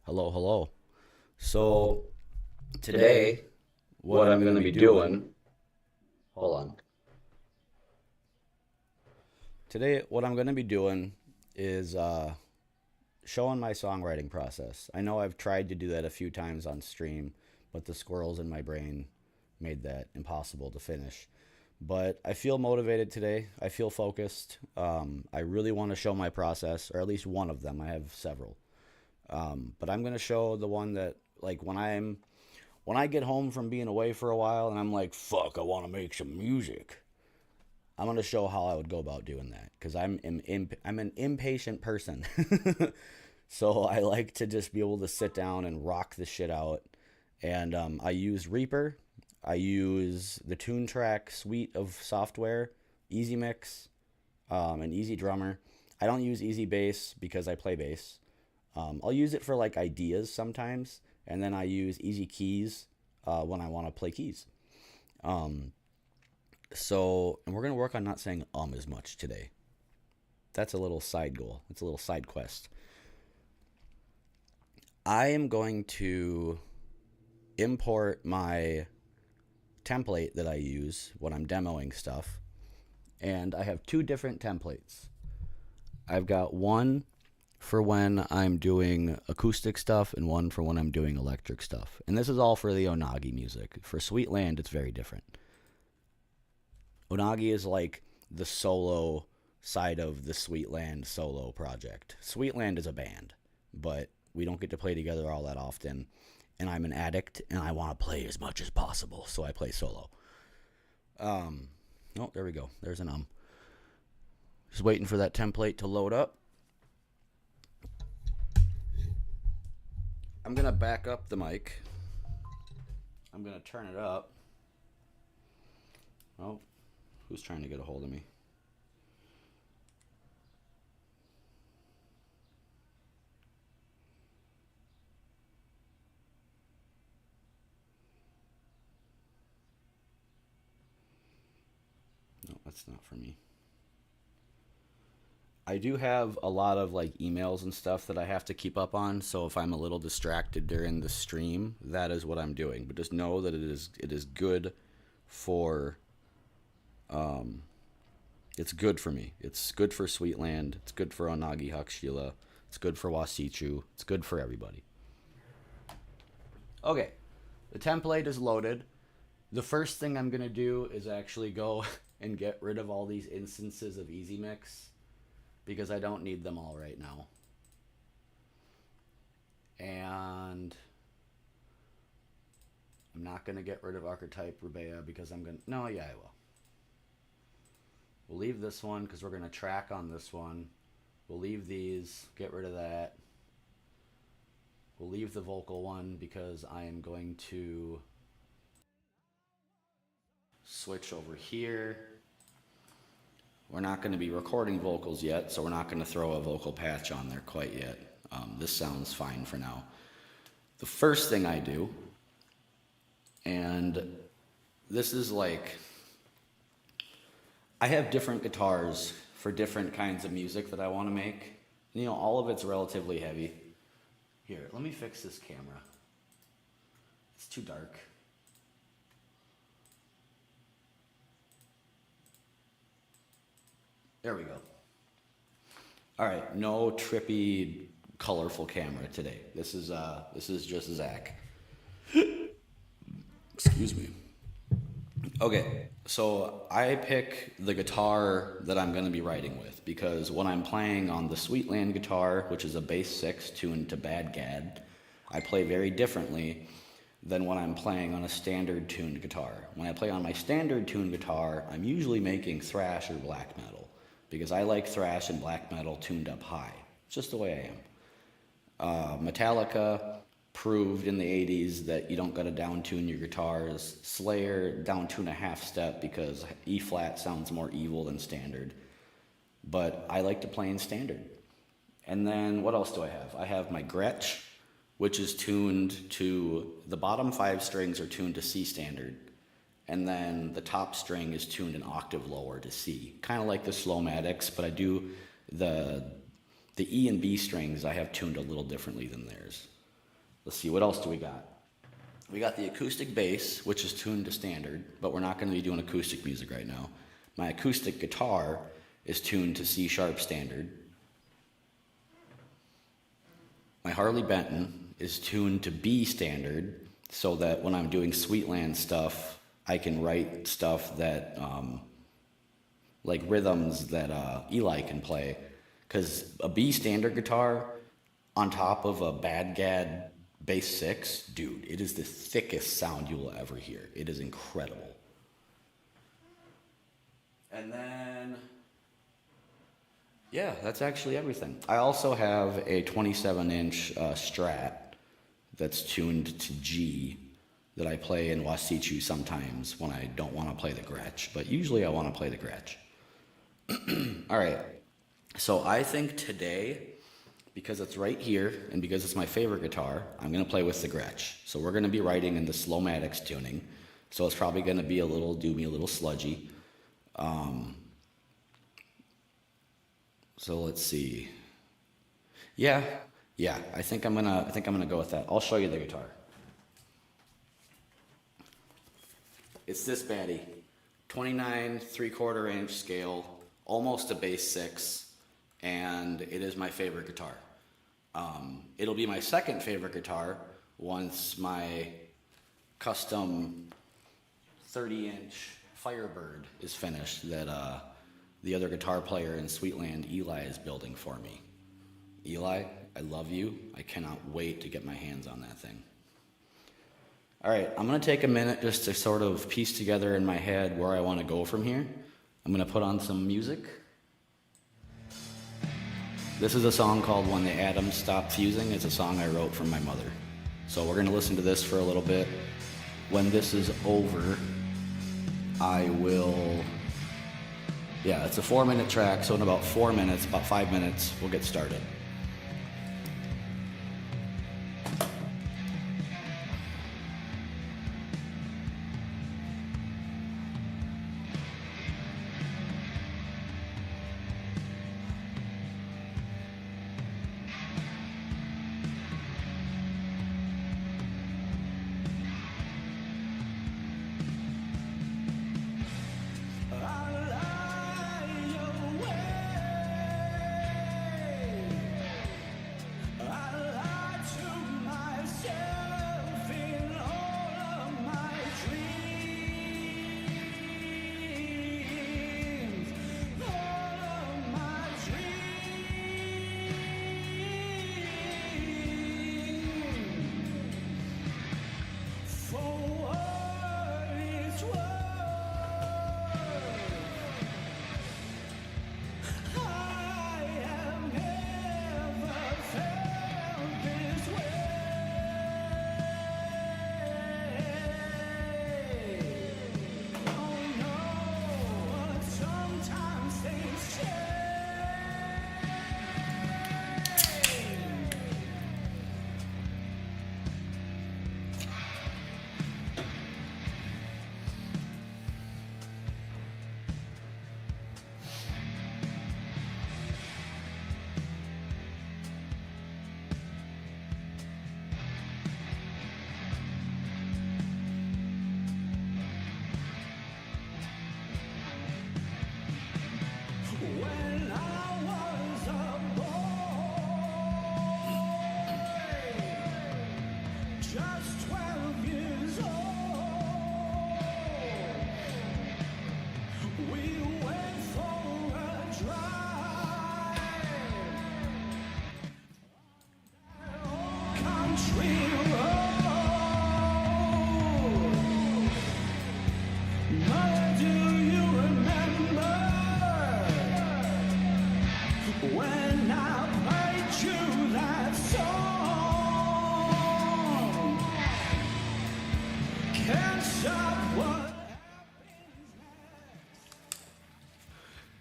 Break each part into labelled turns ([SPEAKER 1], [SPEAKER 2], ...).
[SPEAKER 1] Hello, hello. So
[SPEAKER 2] So
[SPEAKER 1] today,
[SPEAKER 2] today,
[SPEAKER 1] what
[SPEAKER 2] what
[SPEAKER 1] I'm
[SPEAKER 2] I'm
[SPEAKER 1] going
[SPEAKER 2] going
[SPEAKER 1] to
[SPEAKER 2] to
[SPEAKER 1] be
[SPEAKER 2] be
[SPEAKER 1] doing,
[SPEAKER 2] doing,
[SPEAKER 1] hold on. Today, what I'm going to be doing is showing my songwriting process. I know I've tried to do that a few times on stream, but the squirrels in my brain made that impossible to finish. But I feel motivated today. I feel focused. I really want to show my process, or at least one of them. I have several. But I'm going to show the one that, like, when I get home from being away for a while and I'm like, fuck, I want to make some music. I'm going to show how I would go about doing that because I'm an impatient person. So I like to just be able to sit down and rock the shit out. And I use Reaper. I use the Toontrack suite of software, Easy Mix, and Easy Drummer. I don't use Easy Bass because I play bass. I'll use it for like ideas sometimes, and then I use Easy Keys when I want to play keys. Um, and we're gonna work on not saying as much today. That's a little side goal. It's a little side quest. I am going to import my template that I use when I'm demoing stuff, and I have two different templates. I've got one for when I'm doing acoustic stuff and one for when I'm doing electric stuff. And this is all for the Onagi music. For Sweetland, it's very different. Onagi is like the solo side of the Sweetland solo project. Sweetland is a band, but we don't get to play together all that often. And I'm an addict and I want to play as much as possible, so I play solo. Um, oh, there we go. There's an Just waiting for that template to load up. I'm gonna back up the mic. I'm gonna turn it up. Oh, who's trying to get a hold of me? No, that's not for me. I do have a lot of like emails and stuff that I have to keep up on, so if I'm a little distracted during the stream, that is what I'm doing. But just know that it is good for um it's good for me. It's good for Sweetland. It's good for Onagi Hakshila. It's good for Wasichu. It's good for everybody. Okay, the template is loaded. The first thing I'm gonna do is actually go and get rid of all these instances of Easy Mix because I don't need them all right now. And I'm not gonna get rid of Archetype Rubea because I'm gonna. No, yeah, I will. We'll leave this one because we're gonna track on this one. We'll leave these. Get rid of that. We'll leave the vocal one because I am going to switch over here. We're not going to be recording vocals yet, so we're not going to throw a vocal patch on there quite yet. This sounds fine for now. The first thing I do, and this is like, I have different guitars for different kinds of music that I want to make. You know, all of it's relatively heavy. Here, let me fix this camera. It's too dark. There we go. All right, no trippy, colorful camera today. This is just Zach. Excuse me. Okay, so I pick the guitar that I'm going to be writing with because when I'm playing on the Sweetland guitar, which is a bass 6 tuned to Bad Gad, I play very differently than when I'm playing on a standard tuned guitar. When I play on my standard tuned guitar, I'm usually making thrash or black metal because I like thrash and black metal tuned up high. It's just the way I am. Metallica proved in the 80s that you don't got to downtune your guitars. Slayer downtune a half step because E flat sounds more evil than standard. But I like to play in standard. And then what else do I have? I have my Gretsch, which is tuned to the bottom five strings are tuned to C standard. And then the top string is tuned an octave lower to C. Kind of like the Slowmatics, but I do the the E and B strings I have tuned a little differently than theirs. Let's see, what else do we got? We got the acoustic bass, which is tuned to standard, but we're not going to be doing acoustic music right now. My acoustic guitar is tuned to C sharp standard. My Harley Benton is tuned to B standard, so that when I'm doing Sweetland stuff, I can write stuff that, like rhythms that Eli can play. Because a B standard guitar on top of a Bad Gad bass 6, dude, it is the thickest sound you will ever hear. It is incredible. And then, yeah, that's actually everything. I also have a 27-inch Strat that's tuned to G that I play in Wasichu sometimes when I don't want to play the Gretsch, but usually I want to play the Gretsch. All right, so I think today, because it's right here and because it's my favorite guitar, I'm going to play with the Gretsch. So we're going to be writing in the Slowmatics tuning, so it's probably going to be a little doomy, a little sludgy. So let's see. Yeah, I think I'm gonna go with that. I'll show you the guitar. It's this baddie, 29 3/4 inch scale, almost a bass 6, and it is my favorite guitar. It'll be my second favorite guitar once my custom 30-inch Firebird is finished that the other guitar player in Sweetland, Eli, is building for me. Eli, I love you. I cannot wait to get my hands on that thing. All right, I'm going to take a minute just to sort of piece together in my head where I want to go from here. I'm going to put on some music. This is a song called When the Atoms Stop Fusing. It's a song I wrote from my mother. So we're going to listen to this for a little bit. When this is over, I will... Yeah, it's a 4-minute track, so in about 4 minutes, about 5 minutes, we'll get started.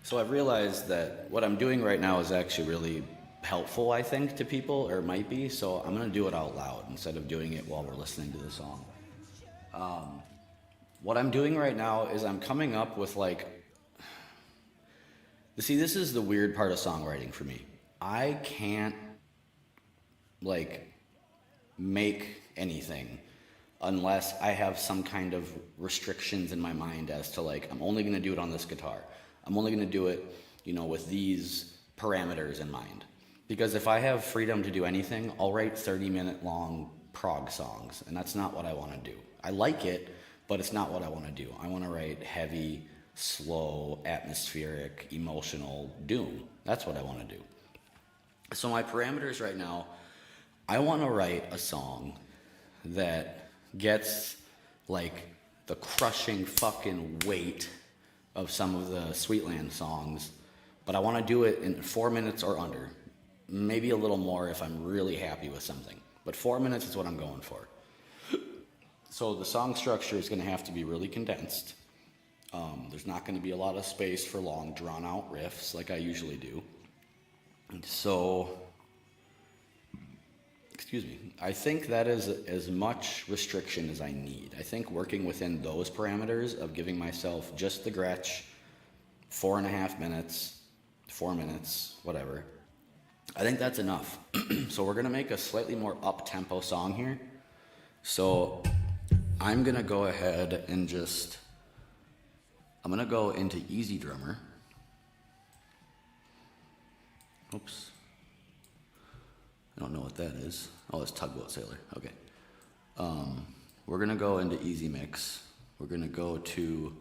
[SPEAKER 1] So I've realized that what I'm doing right now is actually really helpful, I think, to people, or might be, so I'm going to do it out loud instead of doing it while we're listening to the song. What I'm doing right now is I'm coming up with, like... See, this is the weird part of songwriting for me. I can't, like, make anything unless I have some kind of restrictions in my mind as to like, I'm only going to do it on this guitar. I'm only going to do it, with these parameters in mind. Because if I have freedom to do anything, I'll write 30-minute long prog songs, and that's not what I want to do. I like it, but it's not what I want to do. I want to write heavy, slow, atmospheric, emotional doom. That's what I want to do. So my parameters right now, I want to write a song that gets like the crushing fucking weight of some of the Sweetland songs, but I want to do it in 4 minutes or under. Maybe a little more if I'm really happy with something. But 4 minutes is what I'm going for. So the song structure is going to have to be really condensed. There's not going to be a lot of space for long, drawn-out riffs like I usually do. So, I think that is as much restriction as I need. I think working within those parameters of giving myself just the Gretsch, 4.5 minutes, 4 minutes, whatever, I think that's enough. So we're going to make a slightly more up-tempo song here. So I'm going to go ahead and I'm going to go into EZdrummer. Oops. I don't know what that is. Oh, it's Tugboat Sailor. Okay. We're going to go into EZmix. We're going to go to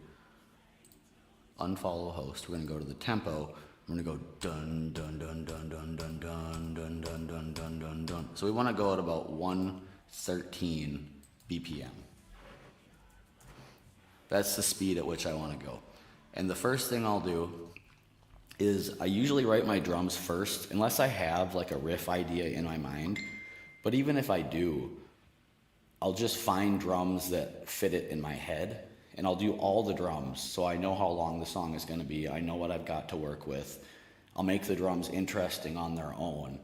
[SPEAKER 1] unfollow host. We're going to go to the tempo. We're going to go dun, dun, dun, dun, dun, dun, dun, dun, dun, dun, dun, dun, dun. So we want to go at about 113 BPM. That's the speed at which I want to go. And the first thing I'll do is I usually write my drums first, unless I have like a riff idea in my mind. But even if I do, I'll just find drums that fit it in my head, and I'll do all the drums so I know how long the song is going to be. I know what I've got to work with. I'll make the drums interesting on their own,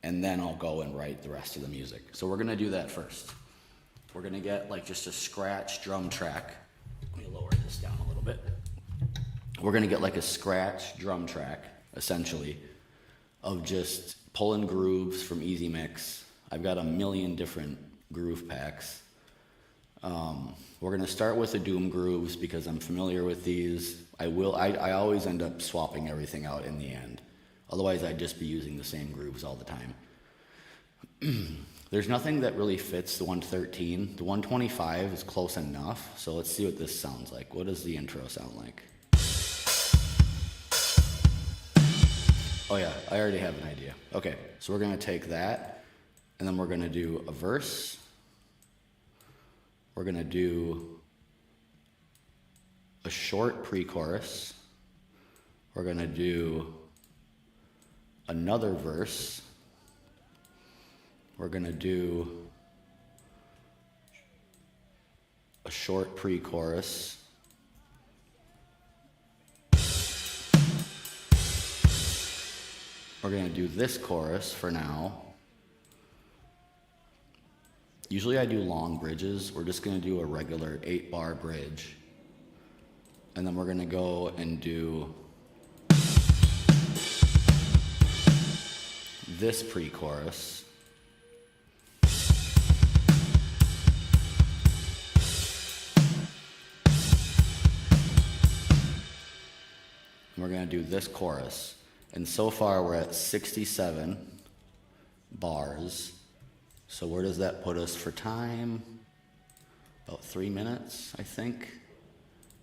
[SPEAKER 1] and then I'll go and write the rest of the music. So we're going to do that first. We're going to get like just a scratch drum track. Let me lower this down a little bit. We're going to get like a scratch drum track, essentially, of just pulling grooves from EZmix. I've got a million different groove packs. We're going to start with the doom grooves because I'm familiar with these. I always end up swapping everything out in the end. Otherwise, I'd just be using the same grooves all the time. There's nothing that really fits the 113. The 125 is close enough, so let's see what this sounds like. What does the intro sound like? Oh yeah, I already have an idea. Okay, so we're going to take that, and then we're going to do a verse. We're going to do a short pre-chorus. We're going to do another verse. We're going to do a short pre-chorus. We're going to do this chorus for now. Usually I do long bridges. We're just going to do a regular 8-bar bridge. And then we're going to go and do this pre-chorus. And we're going to do this chorus. And so far we're at 67 bars. So where does that put us for time? About 3 minutes, I think.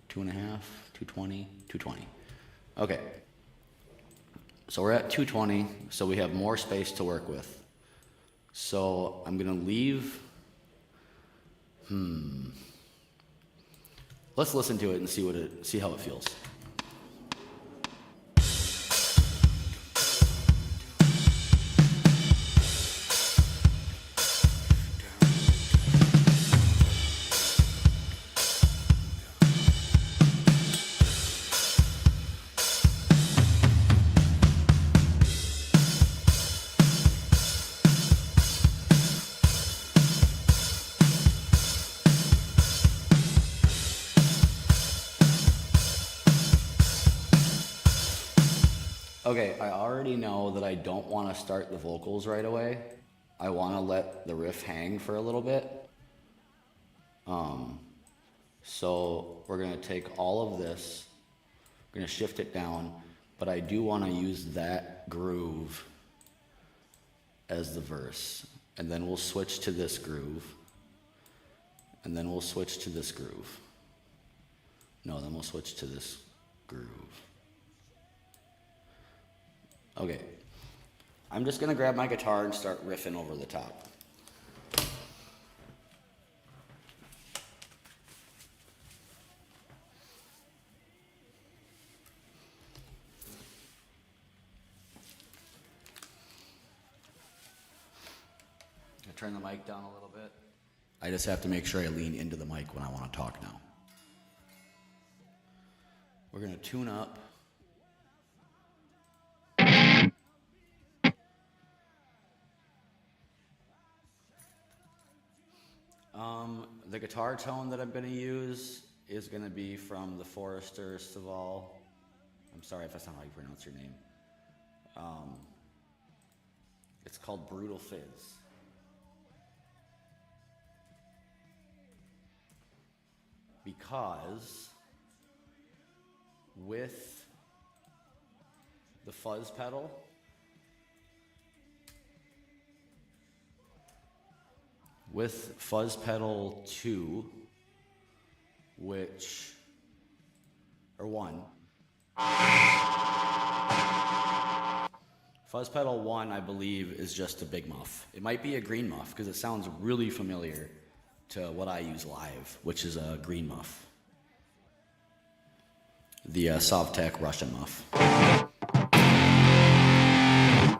[SPEAKER 1] 2.5, 220, 220. Okay. So we're at 220, so we have more space to work with. So I'm gonna leave. Let's listen to it and see how it feels. Okay, I already know that I don't want to start the vocals right away. I want to let the riff hang for a little bit. So we're going to take all of this, we're going to shift it down, but I do want to use that groove as the verse. And then we'll switch to this groove. And then we'll switch to this groove. No, then we'll switch to this groove. Okay. I'm just going to grab my guitar and start riffing over the top. Turn the mic down a little bit. I just have to make sure I lean into the mic when I want to talk now. We're going to tune up. The guitar tone that I'm going to use is going to be from the Forester Saval. I'm sorry if that's not how you pronounce your name. It's called Brutal Fizz. Because with the fuzz pedal, with fuzz pedal 2, or 1, fuzz pedal 1, I believe, is just a big muff. It might be a green muff because it sounds really familiar to what I use live, which is a green muff. The Sovtek Russian muff.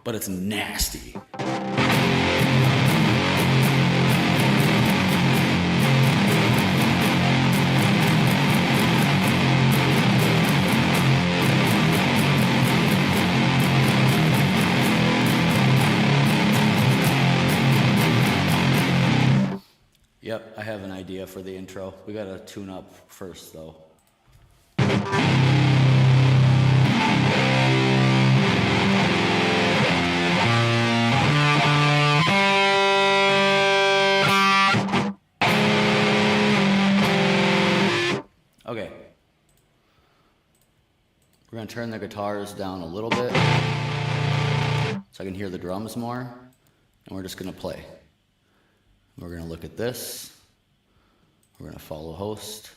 [SPEAKER 1] But it's nasty. Yep, I have an idea for the intro. We gotta tune up first, though. Okay. We're gonna turn the guitars down a little bit so I can hear the drums more, and we're just gonna play. We're going to look at this. We're going to follow host.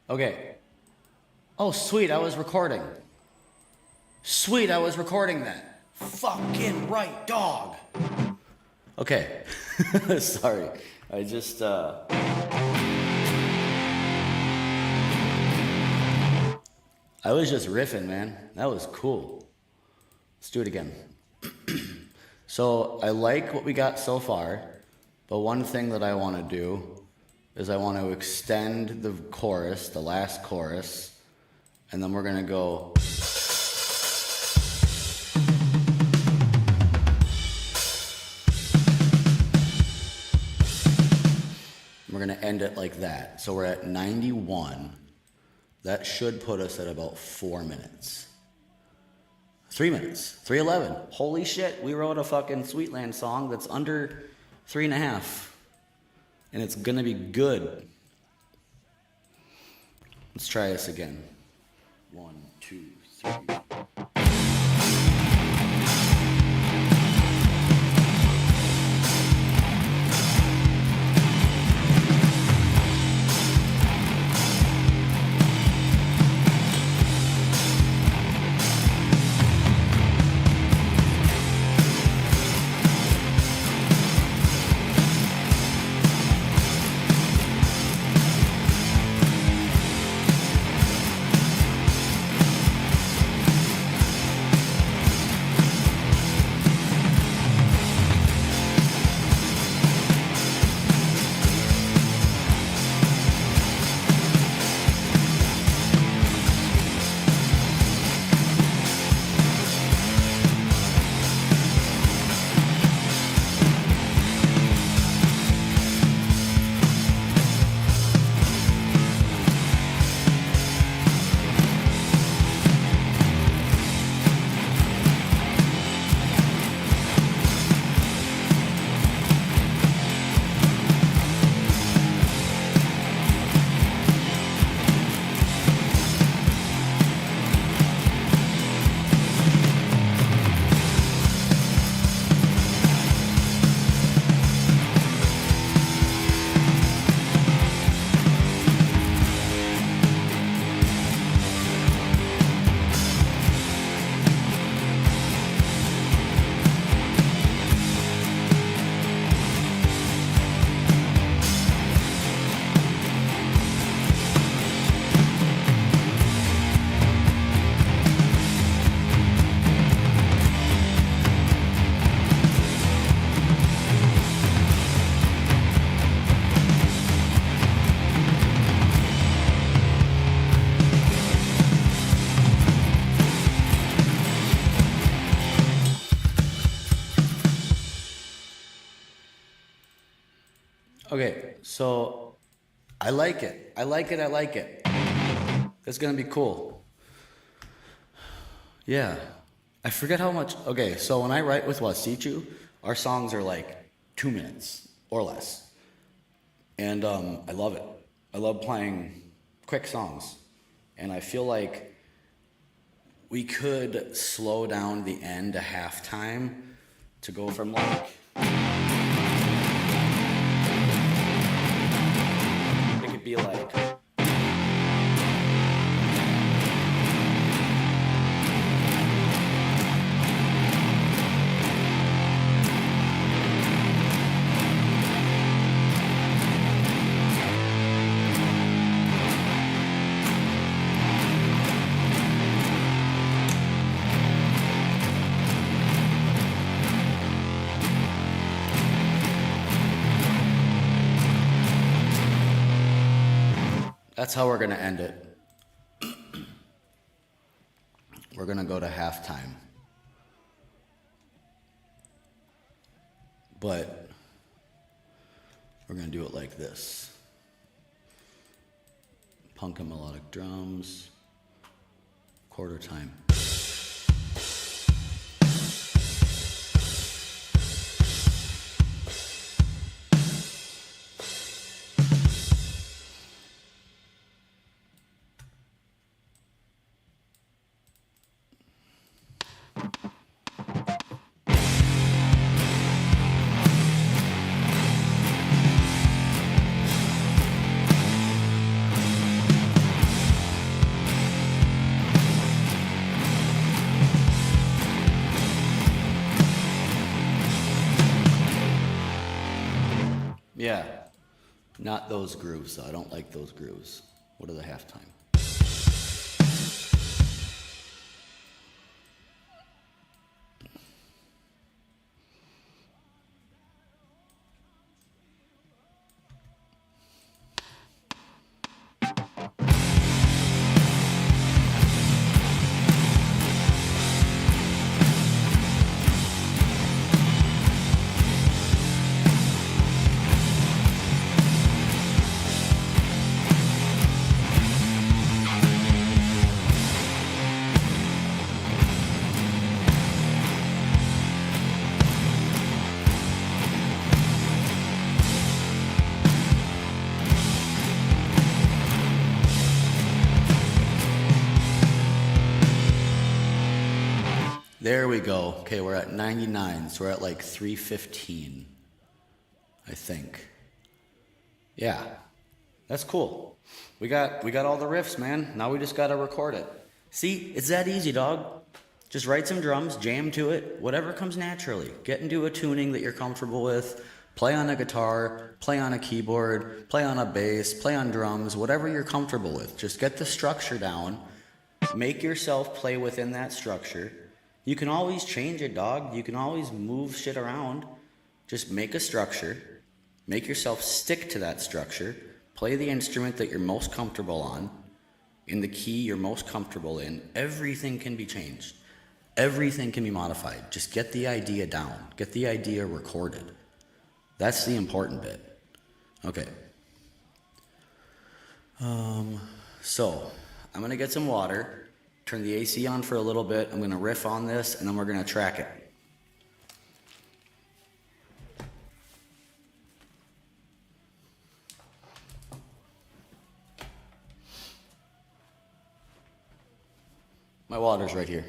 [SPEAKER 1] Okay. Oh, sweet, I was recording. Sweet, I was recording that. Fucking right, dog. Okay. Sorry. I just, I was just riffing, man. That was cool. Let's do it again. So, I like what we got so far, but one thing that I want to do is I want to extend the chorus, the last chorus, and then we're going to go. We're going to end it like that. So we're at 91. That should put us at about 4 minutes. 3 minutes. 3:11. Holy shit, we wrote a fucking Sweetland song that's under 3.5. And it's gonna be good. Let's try this again. 1, 2, 3. Okay, so I like it. I like it. I like it. It's gonna be cool. Yeah. I forget how much. Okay, so when I write with Wasichu, our songs are like 2 minutes or less. And I love it. I love playing quick songs. And I feel like we could slow down the end to halftime to go from like. It could be like. That's how we're going to end it. We're going to go to halftime. But we're going to do it like this. Punk and melodic drums. Quarter time. Yeah, not those grooves. I don't like those grooves. What are the halftime? There we go. Okay, we're at 99, so we're at like 315, I think. Yeah, that's cool. We got all the riffs, man. Now we just gotta record it. See, it's that easy, dog. Just write some drums, jam to it, whatever comes naturally. Get into a tuning that you're comfortable with. Play on a guitar, play on a keyboard, play on a bass, play on drums, whatever you're comfortable with. Just get the structure down. Make yourself play within that structure. You can always change it, dog. You can always move shit around. Just make a structure. Make yourself stick to that structure. Play the instrument that you're most comfortable on, in the key you're most comfortable in. Everything can be changed. Everything can be modified. Just get the idea down. Get the idea recorded. That's the important bit. Okay. So, I'm going to get some water. Turn the AC on for a little bit. I'm going to riff on this, and then we're going to track it. My water's right here.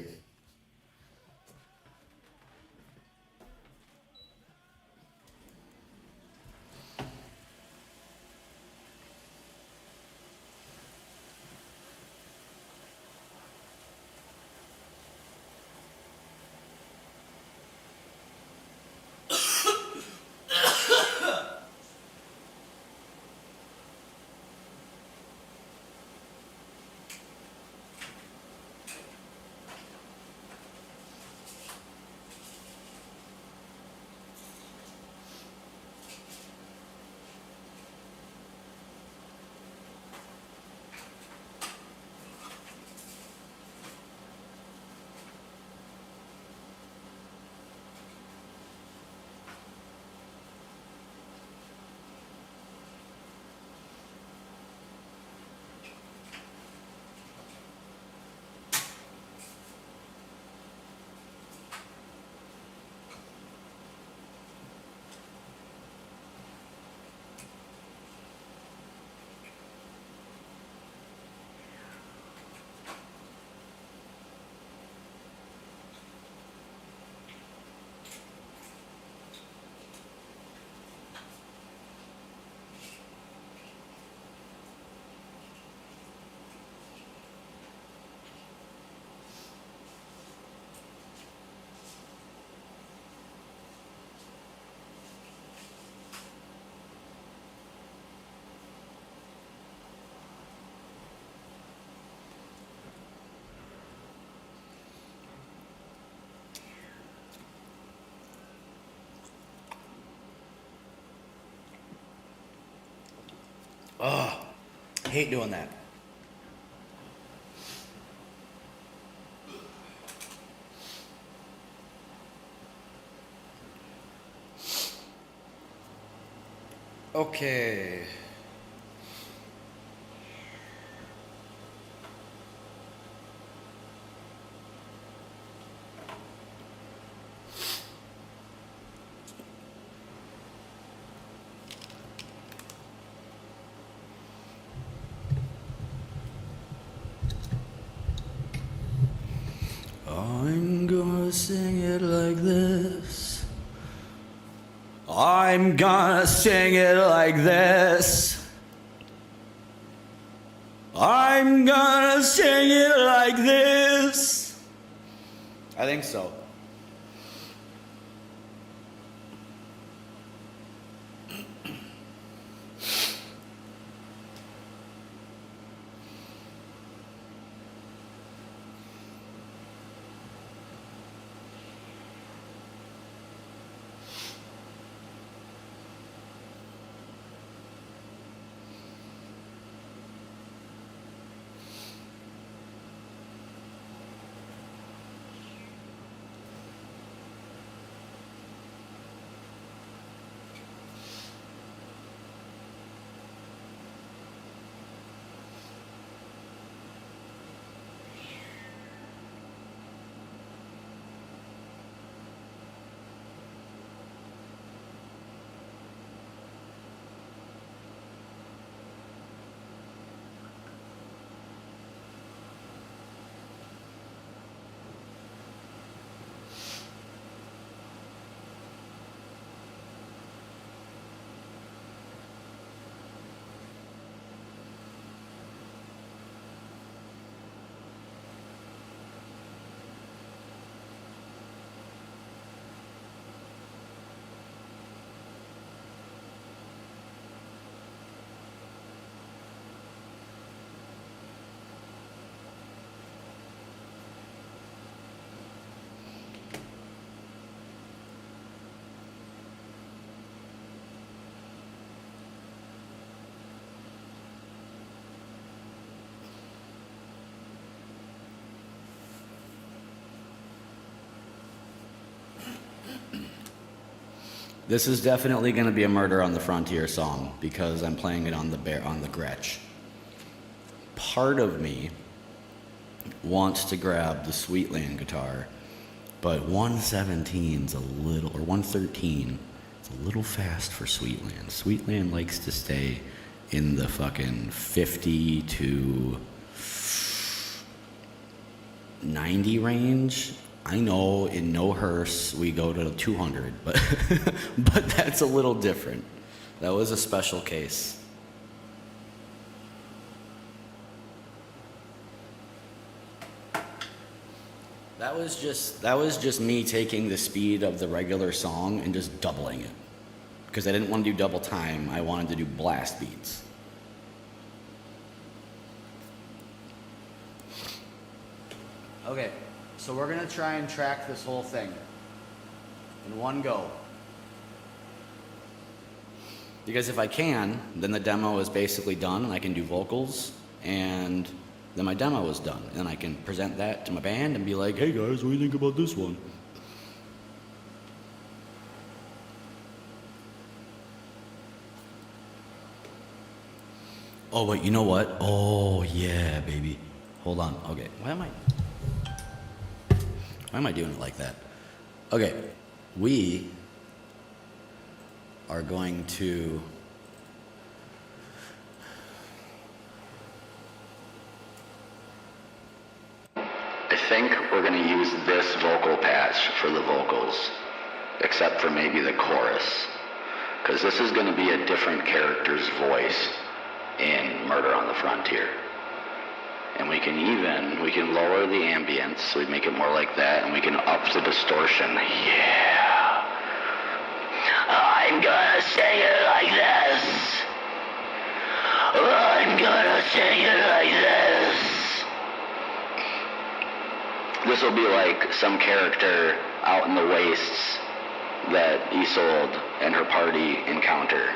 [SPEAKER 1] Oh, I hate doing that. Okay. I'm gonna sing it like this. I'm gonna sing it like this. I'm gonna sing it like this. I think so. This is definitely going to be a Murder on the Frontier song because I'm playing it on the Gretsch. Part of me wants to grab the Sweetland guitar, but 117's a little, or 113, it's a little fast for Sweetland. Sweetland likes to stay in the fucking 50 to 90 range. I know in No Hearse we go to 200, but but that's a little different. That was a special case. That was just me taking the speed of the regular song and just doubling it. Because I didn't want to do double time, I wanted to do blast beats. Okay, so we're gonna try and track this whole thing in one go. Because if I can, then the demo is basically done and I can do vocals, and then my demo is done. And I can present that to my band and be like, hey guys, what do you think about this one? Oh wait, you know what? Oh yeah, baby. Hold on, okay, why am I doing it like that? Okay, we are going to I think we're going to use this vocal patch for the vocals, except for maybe the chorus, because this is going to be a different character's voice in Murder on the Frontier. And we can lower the ambience, so we make it more like that, and we can up the distortion. Yeah. I'm gonna sing it like this. I'm gonna sing it like this. This will be like some character out in the wastes that Isolde and her party encounter.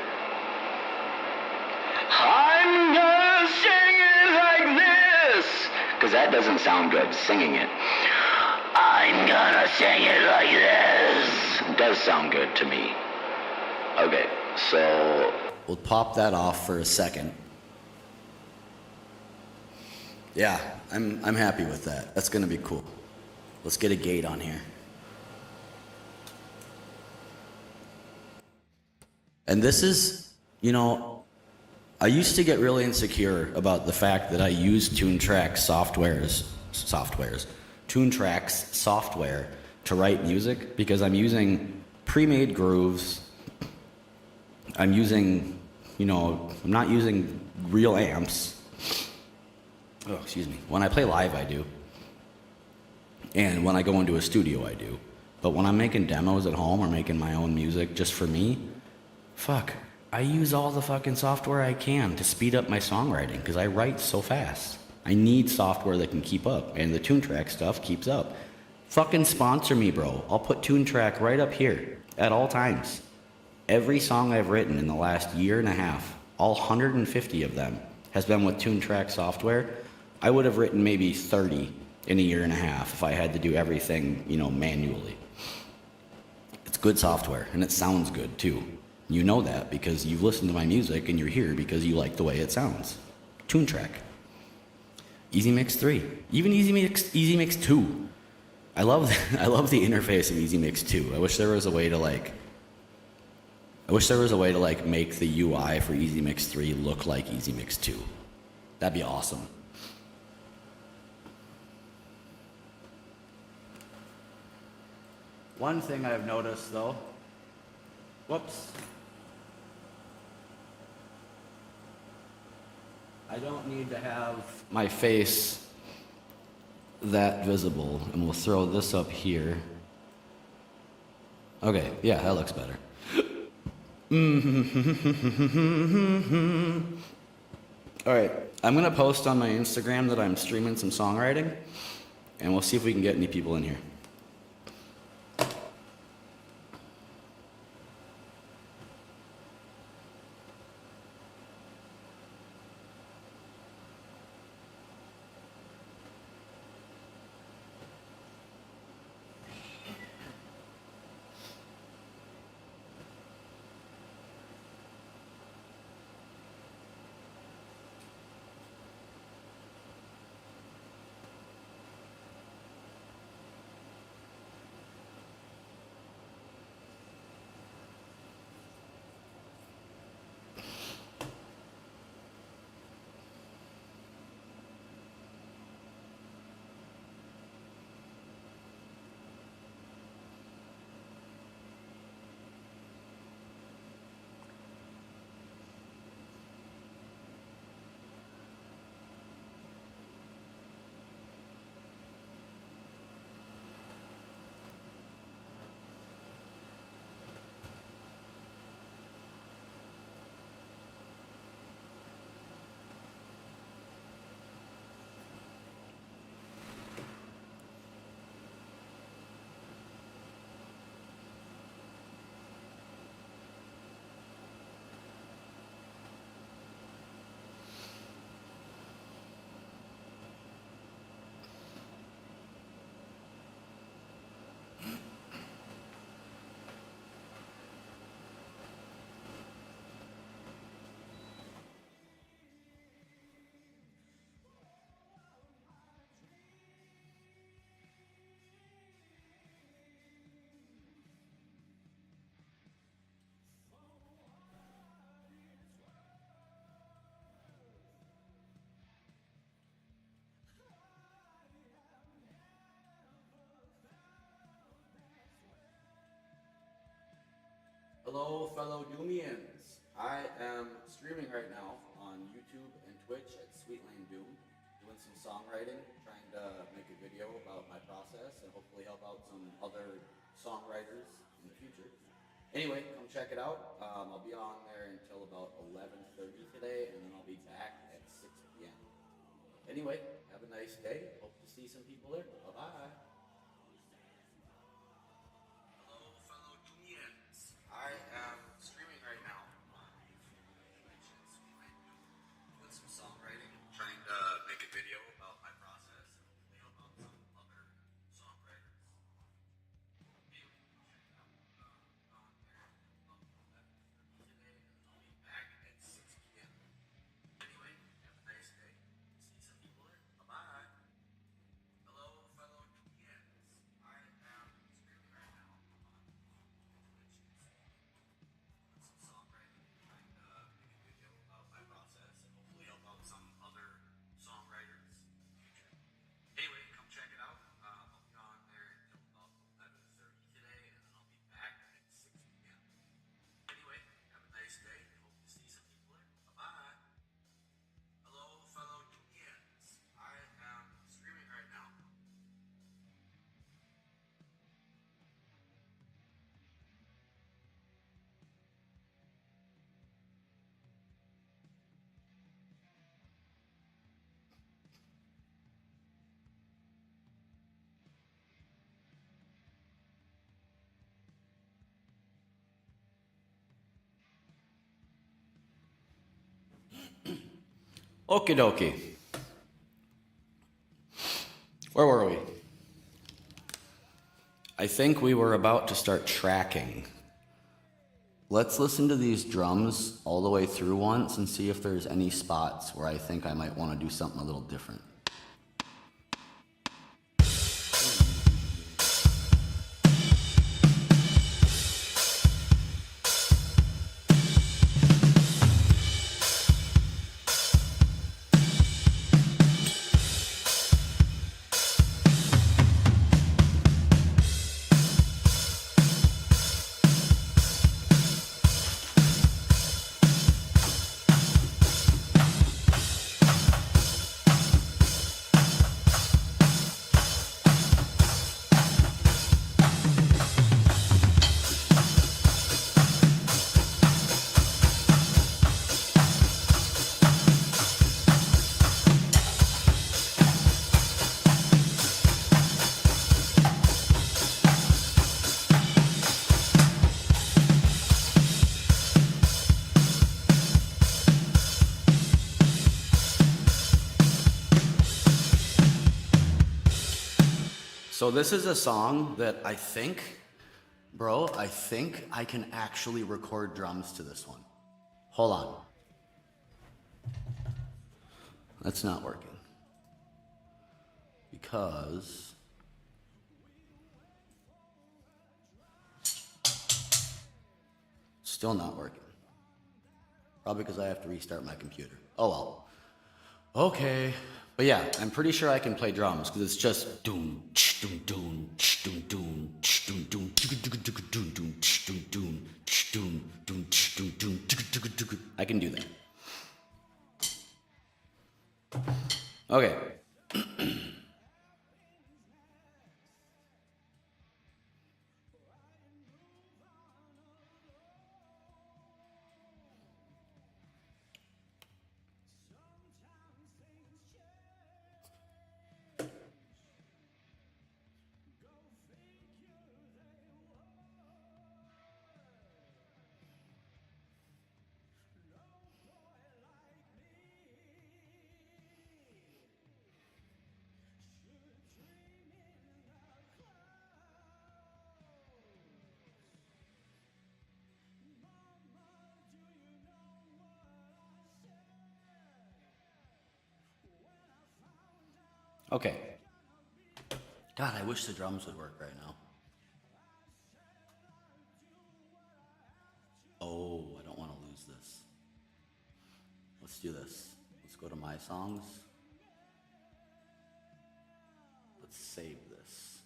[SPEAKER 1] I'm gonna sing it like this, because that doesn't sound good, singing it. I'm gonna sing it like this. It does sound good to me. Okay, so we'll pop that off for a second. Yeah, I'm happy with that. That's gonna be cool. Let's get a gate on here. And this is, you know, I used to get really insecure about the fact that I use Toontrack software to write music, because I'm using pre-made grooves. I'm using, you know, I'm not using real amps. Oh, excuse me. When I play live, I do. And when I go into a studio, I do. But when I'm making demos at home or making my own music just for me, fuck, I use all the fucking software I can to speed up my songwriting, because I write so fast. I need software that can keep up, and the Toontrack stuff keeps up. Fucking sponsor me, bro. I'll put Toontrack right up here at all times. Every song I've written in the last year and a half, all 150 of them, has been with Toontrack software. I would have written maybe 30 in a year and a half if I had to do everything, you know, manually. It's good software, and it sounds good too. You know that because you've listened to my music and you're here because you like the way it sounds. Toontrack. EasyMix 3. Even EasyMix 2. I love the interface of EasyMix 2. I wish there was a way to make the UI for EasyMix 3 look like EasyMix 2. That'd be awesome. One thing I've noticed though, whoops. I don't need to have my face that visible, and we'll throw this up here. Okay, yeah, that looks better. All right, I'm gonna post on my Instagram that I'm streaming some songwriting, and we'll see if we can get any people in here. Hello, fellow Doomians. I am streaming right now on YouTube and Twitch at Sweet Lane Doom, doing some songwriting, trying to make a video about my process and hopefully help out some other songwriters in the future. Anyway, come check it out. I'll be on there until about 11:30 today, and then I'll be back at 6 p.m. Anyway, have a nice day. Hope to see some people there. Bye bye. Hello, fellow Doomians. I am streaming right now on Twitch and Sweet Lane Doom, doing some songwriting, trying to make a video about my process and hopefully help out some other songwriters. Anyway, check it out. On there until about 11:30 today, and then I'll be back at 6 p.m. Anyway, have a nice day. See some people there. Bye bye. Hello, fellow Doomians. I am streaming right now on Twitch and doing some songwriting, trying to make a video about my process and hopefully help out some other songwriters in the future. Anyway, come check it out. I'll be on there until about 11:30 today, and then I'll be back at 6 p.m. Anyway, have a nice day. Hope to see some people there. Bye bye. Hello, fellow Doomians. I am streaming right now. Okie dokie. Where were we? I think we were about to start tracking. Let's listen to these drums all the way through once and see if there's any spots where I think I might want to do something a little different. So this is a song that I think I can actually record drums to this one. Hold on. That's not working. Because still not working. Probably because I have to restart my computer. Oh well. Okay. But yeah, I'm pretty sure I can play drums because it's just doom doom doom doom doom doom doom doom doom doom doom. I can do that. Okay. Okay. God, I wish the drums would work right now. Oh, I don't want to lose this. Let's do this. Let's go to my songs. Let's save this.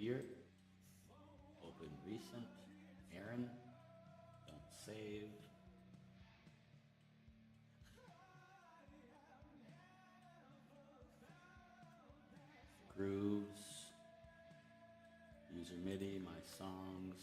[SPEAKER 1] here. Open recent. Aaron. Don't save. Grooves. User MIDI, my songs.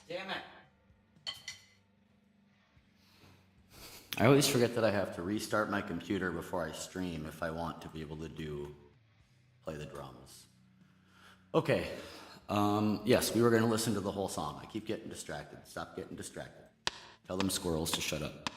[SPEAKER 1] Damn it. I always forget that I have to restart my computer before I stream if I want to be able to play the drums. Okay, yes, we were gonna listen to the whole song. I keep getting distracted. Stop getting distracted. Tell them squirrels to shut up.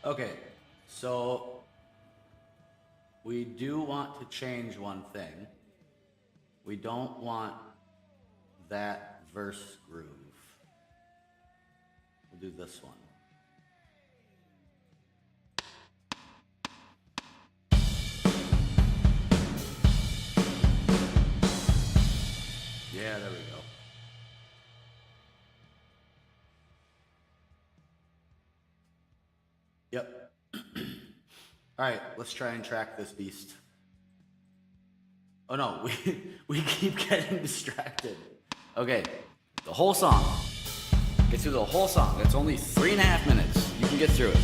[SPEAKER 1] Okay, so we do want to change one thing. We don't want that verse groove. We'll do this one. Yeah, there we go. Yep. All right, let's try and track this beast. Oh no, we keep getting distracted. Okay, the whole song. Get through the whole song. It's only 3.5 minutes. You can get through it.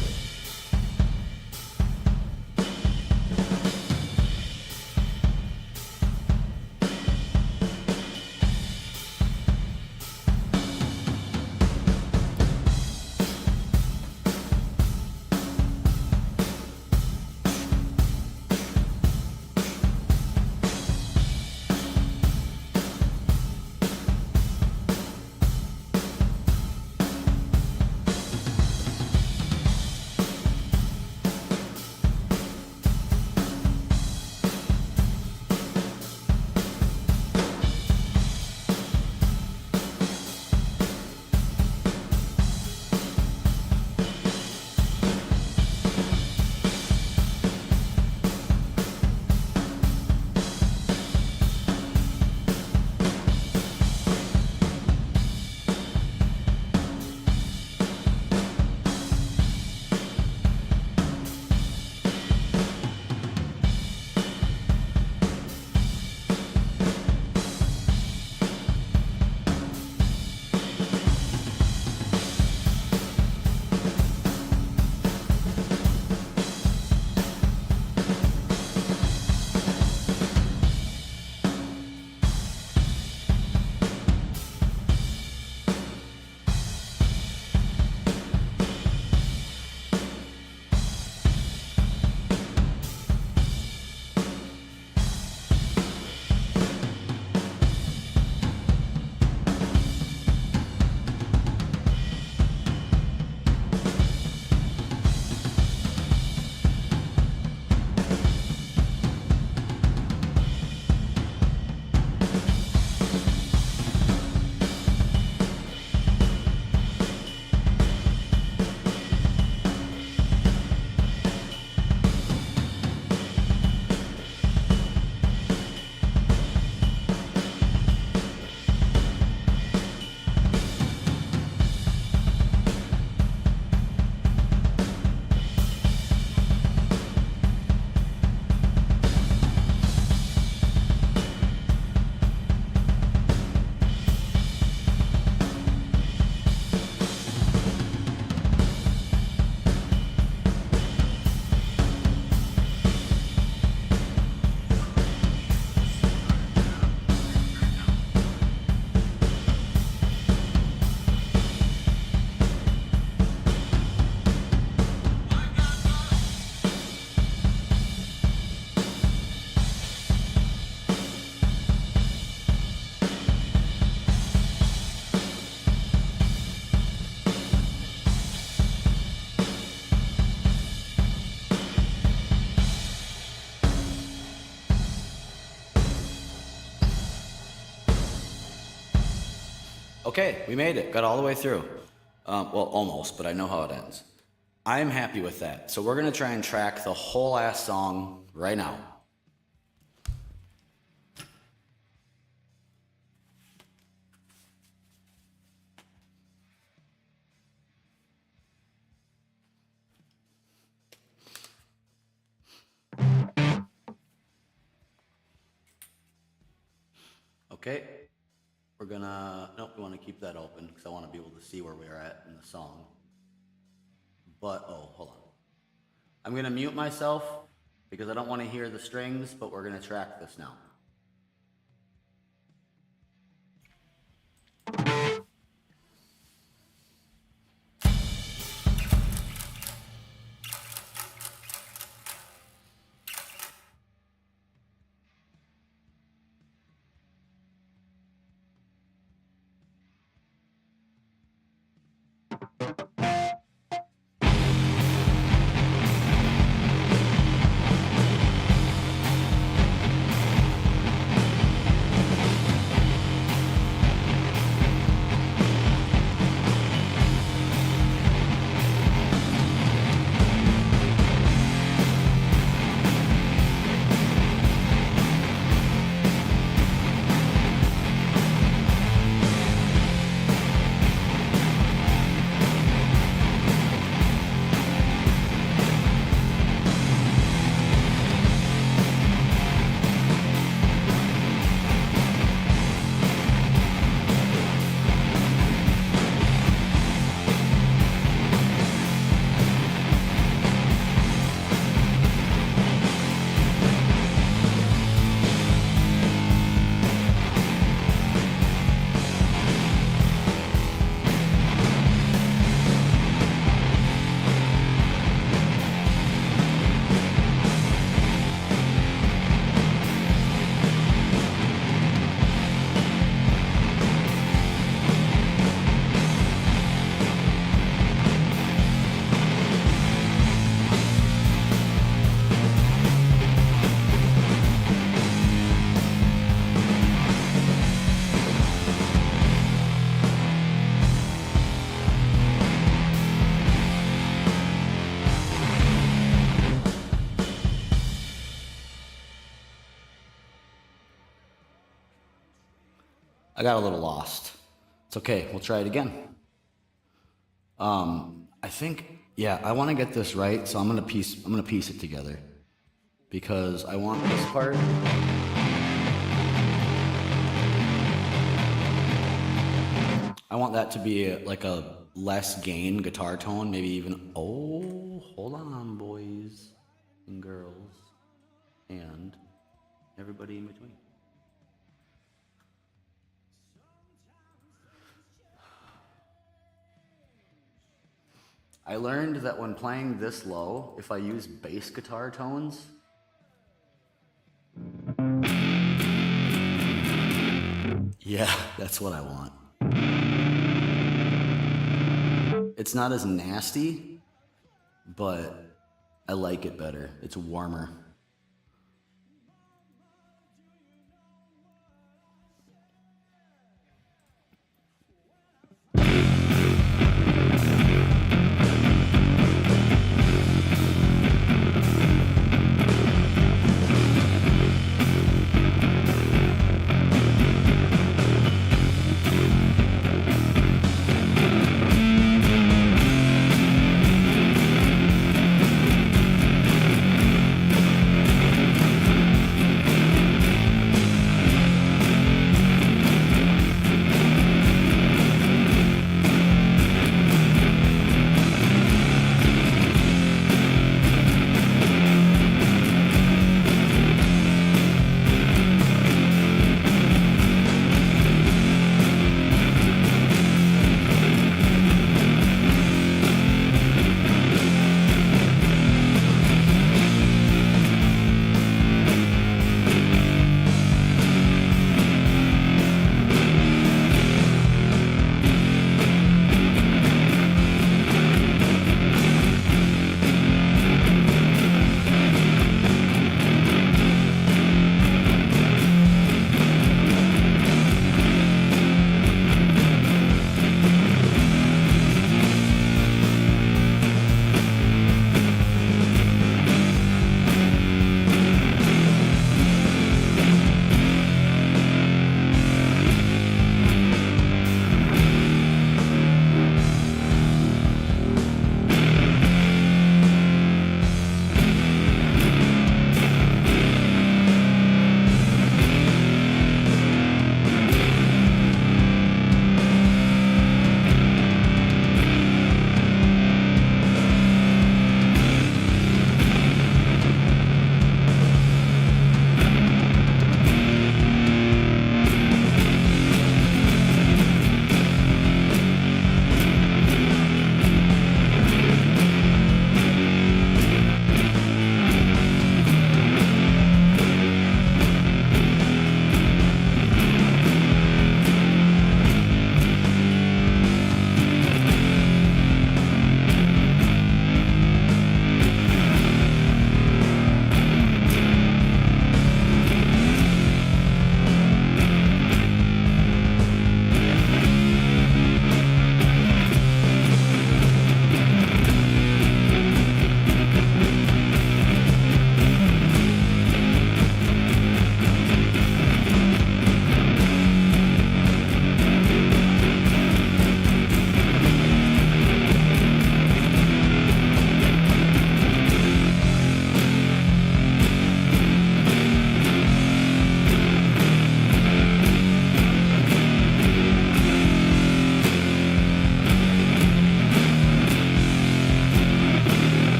[SPEAKER 1] Okay, we made it. Got all the way through. Well, almost, but I know how it ends. I'm happy with that. So we're going to try and track the whole ass song right now. Okay, we're gonna, nope, we want to keep that open because I want to be able to see where we are at in the song. But, oh, hold on. I'm gonna mute myself because I don't want to hear the strings, but we're gonna track this now. I got a little lost. It's okay, we'll try it again. I think, yeah, I want to get this right, so I'm gonna piece it together because I want this part. I want that to be like a less gain guitar tone, maybe even, oh, hold on, boys and girls, and everybody in between. I learned that when playing this low, if I use bass guitar tones, yeah, that's what I want. It's not as nasty, but I like it better. It's warmer.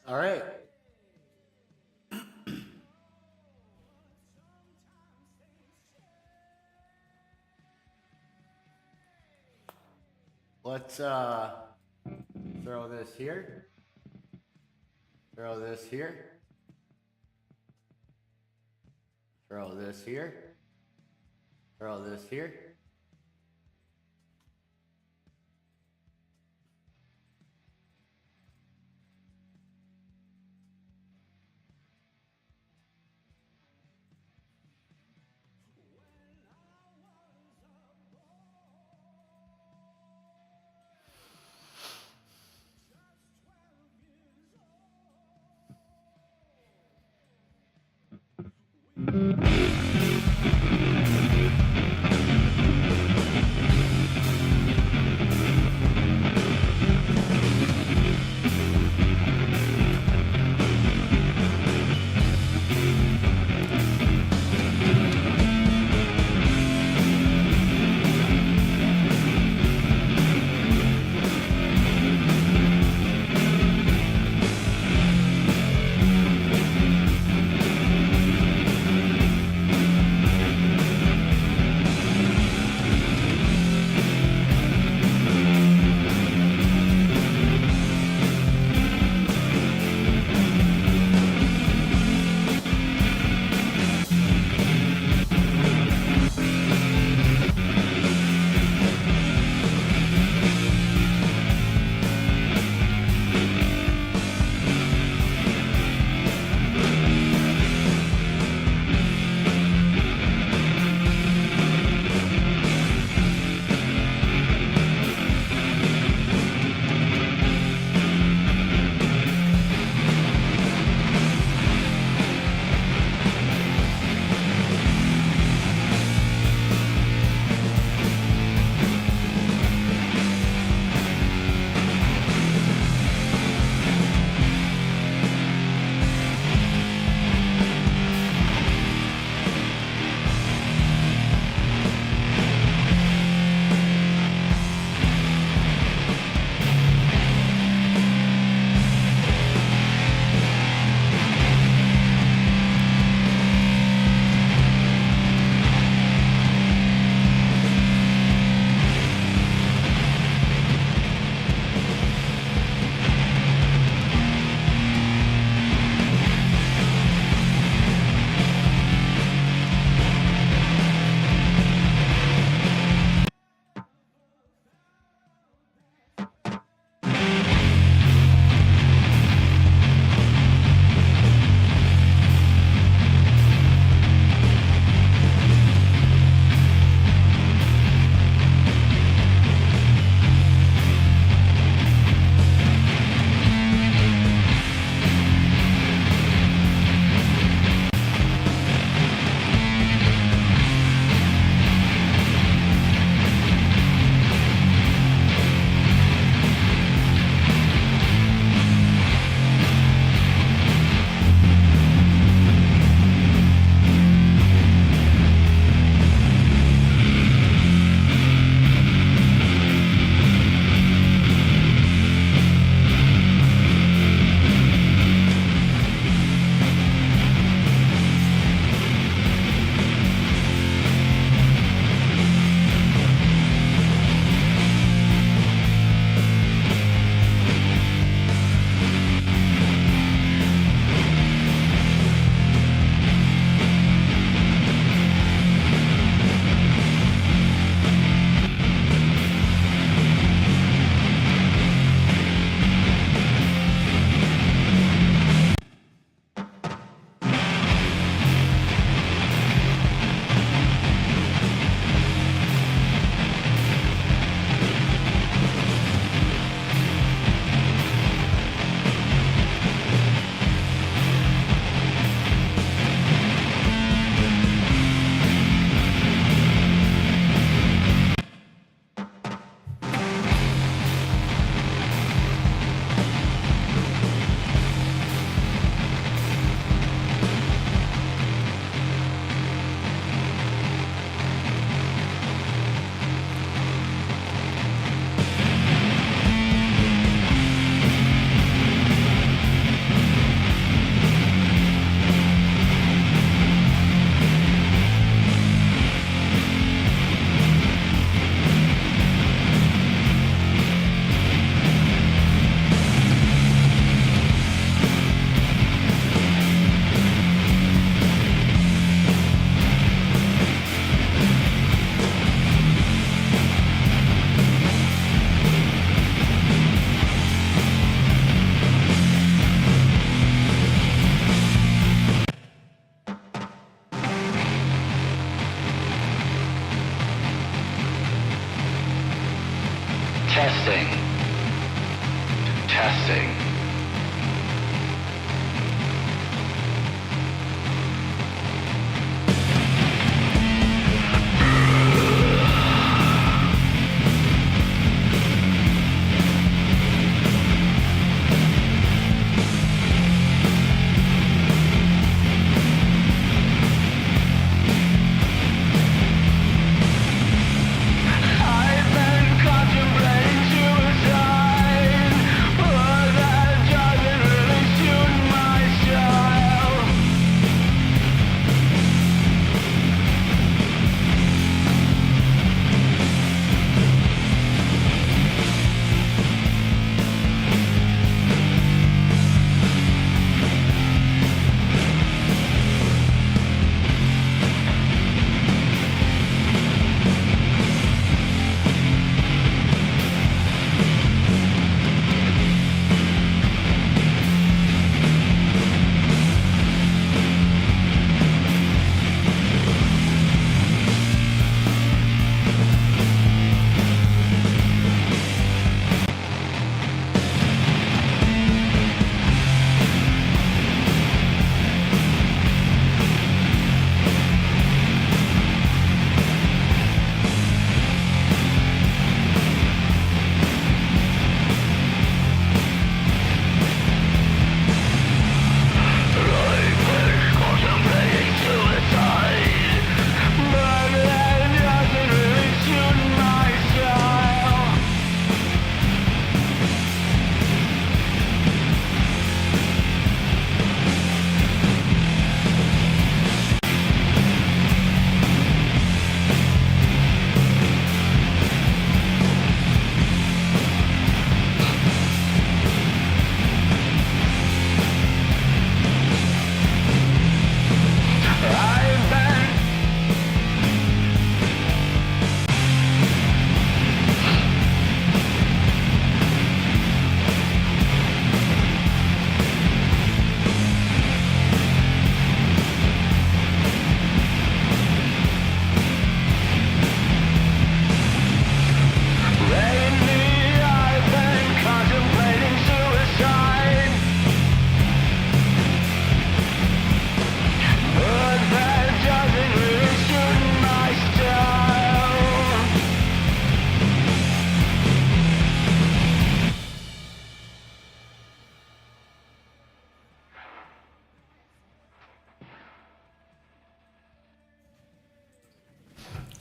[SPEAKER 1] All right. Let's throw this here. Throw this here. Throw this here. Throw this here.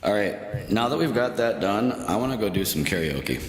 [SPEAKER 1] All right, now that we've got that done, I want to go do some karaoke.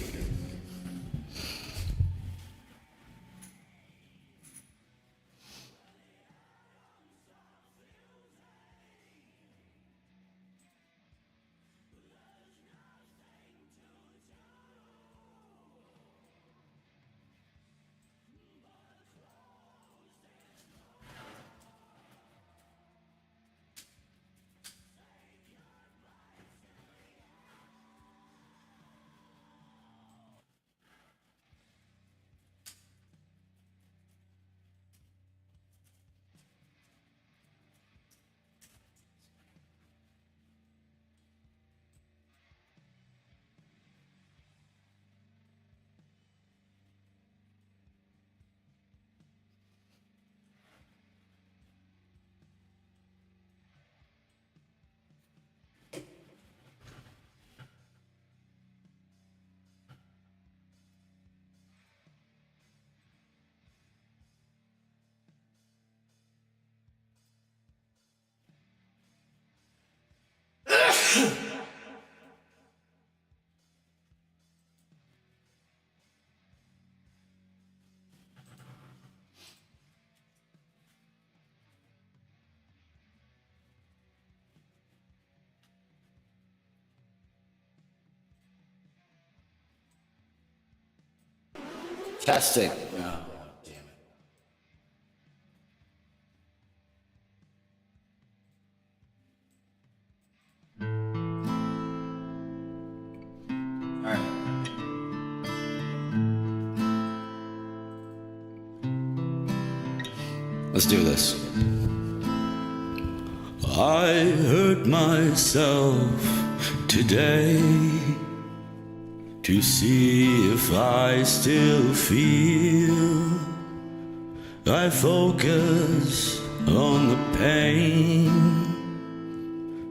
[SPEAKER 1] Testing. Oh, damn it. All right. Let's do this. I hurt myself today to see if I still feel. I focus on the pain,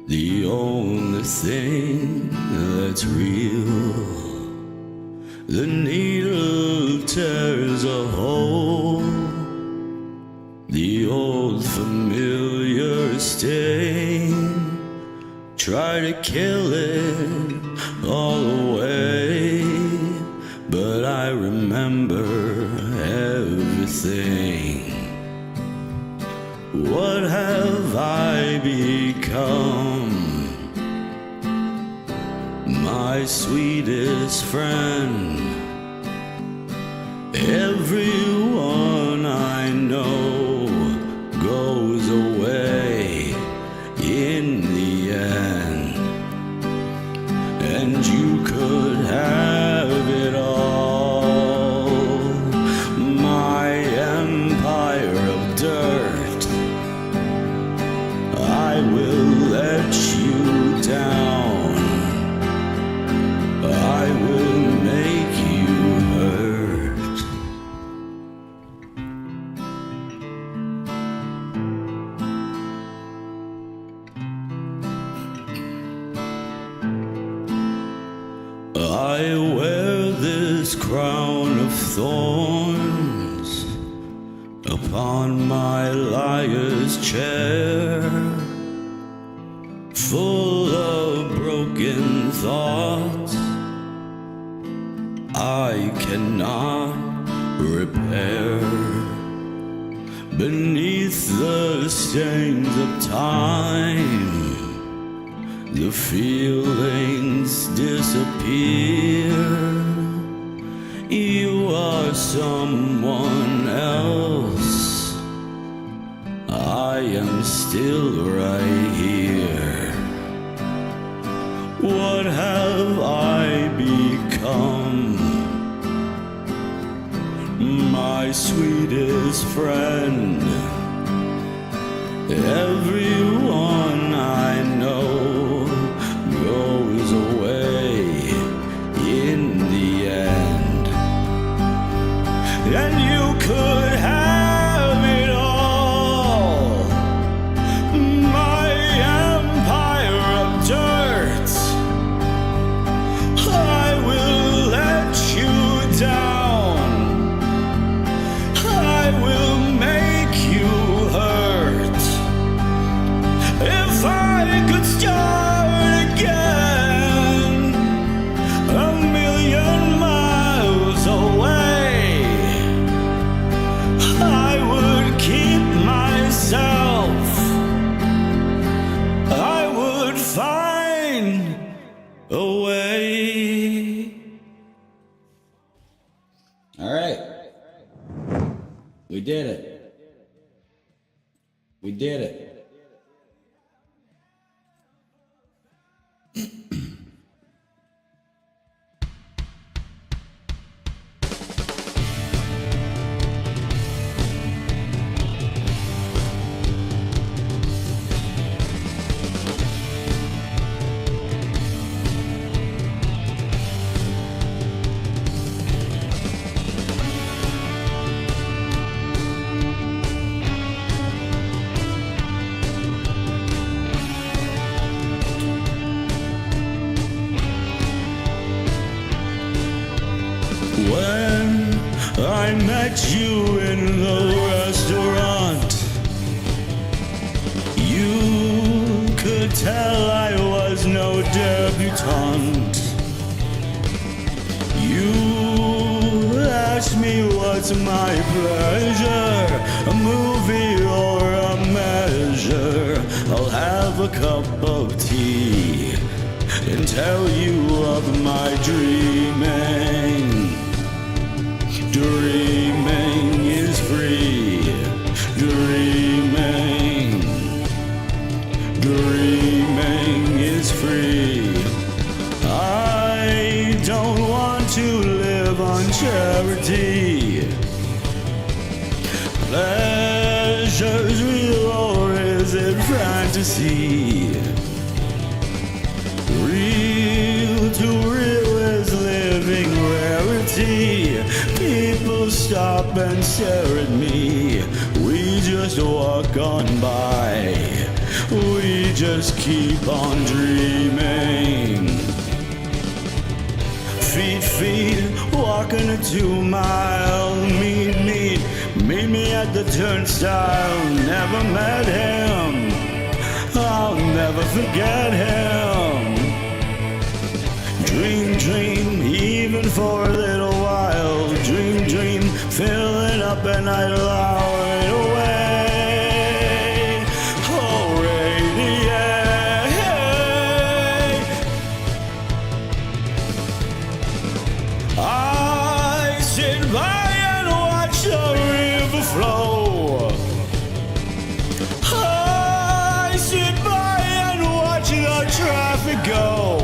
[SPEAKER 1] the only thing that's real. The needle tears a hole, the old familiar stain. Try to kill it all away, but I remember everything. What have I become? My sweetest friend. Everyone I know goes away in the end, and you could have it all. My empire of dirt, I will let you down. I will make you hurt. I wear this crown of thorns upon my liar's chair, full of broken thoughts I cannot repair. Beneath the stains of time, the feelings disappear. You are someone else, I am still right here. What have I become? My sweetest friend. Everyone I know goes away in the end, and you could have it all. My empire of dirt, I will let you down. I will make you hurt. If I could start again, We did it. We did it.
[SPEAKER 2] When I met you in the restaurant, you could tell I was no debutante. You asked me what's my pleasure, a movie or a measure. I'll have a cup of tea and tell you of my dreaming. Dreaming is free. Dreaming. Dreaming is free. I don't want to live on charity. Pleasure's real or is it fantasy? Real to real is living rarity. People stop and stare at me. We just walk on by. We just keep on dreaming. Feet, walking a 2 mile. Meet me at the turnstile. Never met him. I'll never forget him. Dream, even for a little while. Dream, fill it up and I'd allow it away. Oh, radiate. I sit by and watch the river flow. I sit by and watch the traffic go.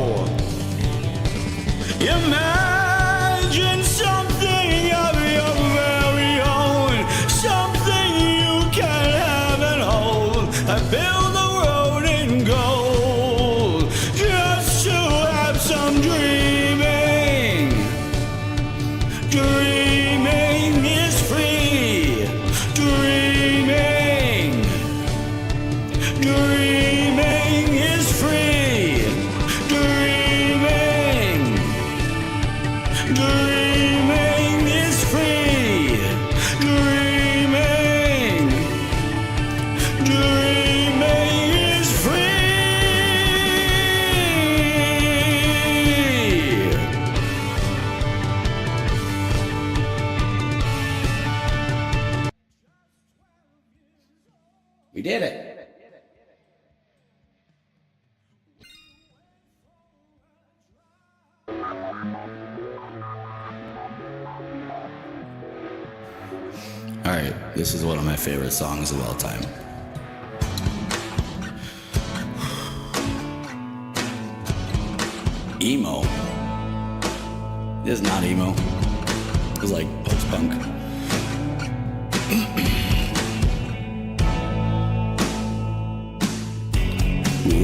[SPEAKER 2] Imagine something of your very own, something you can have and hold. I build the road in gold just to have some dreaming. Dreaming is free. Dreaming. Dreaming is free. Dreaming. Dreaming is free. Dreaming. Dreaming is free.
[SPEAKER 1] We did it.
[SPEAKER 2] Alright, this is one of my favorite songs of all time. Emo. It is not emo. It was like post-punk.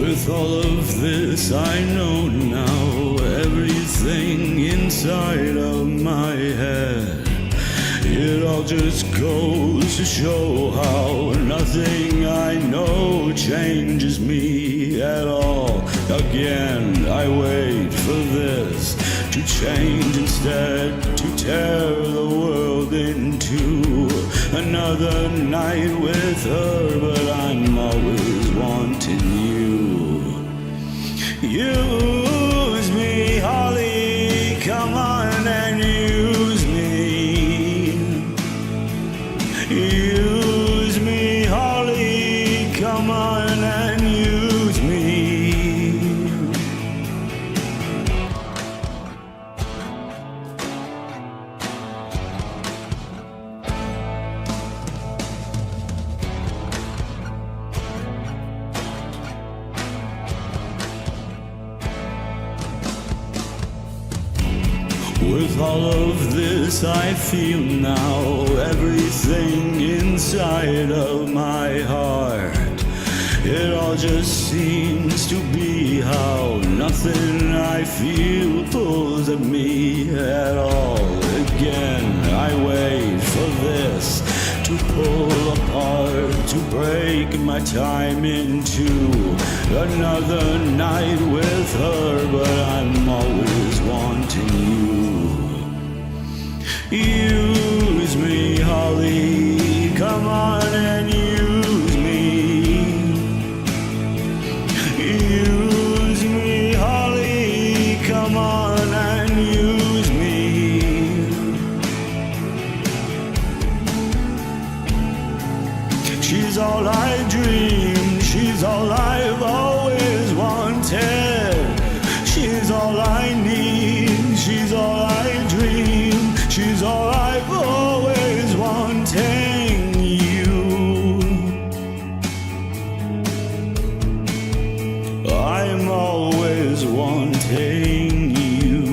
[SPEAKER 2] With all of this I know now, everything inside of my head. It all just goes to show how nothing I know changes me at all. Again, I wait for this to change instead, to tear the world into another night with her. But I'm always wanting you. Use me, Holly, come on and use me. Use me, Holly, come on and use me. With all of this I feel now, everything inside of my heart. It all just seems to be how nothing I feel pulls at me at all. Again, I wait for this to pull apart, to break my time into another night with her, but I'm always wanting you. Use me, Holly, come on and use me. Use me, Holly, come on and use me. She's all I dream, she's all I've always wanted. She's all I need, she's all I dream, she's all I've always wanted. You, I'm always wanting you.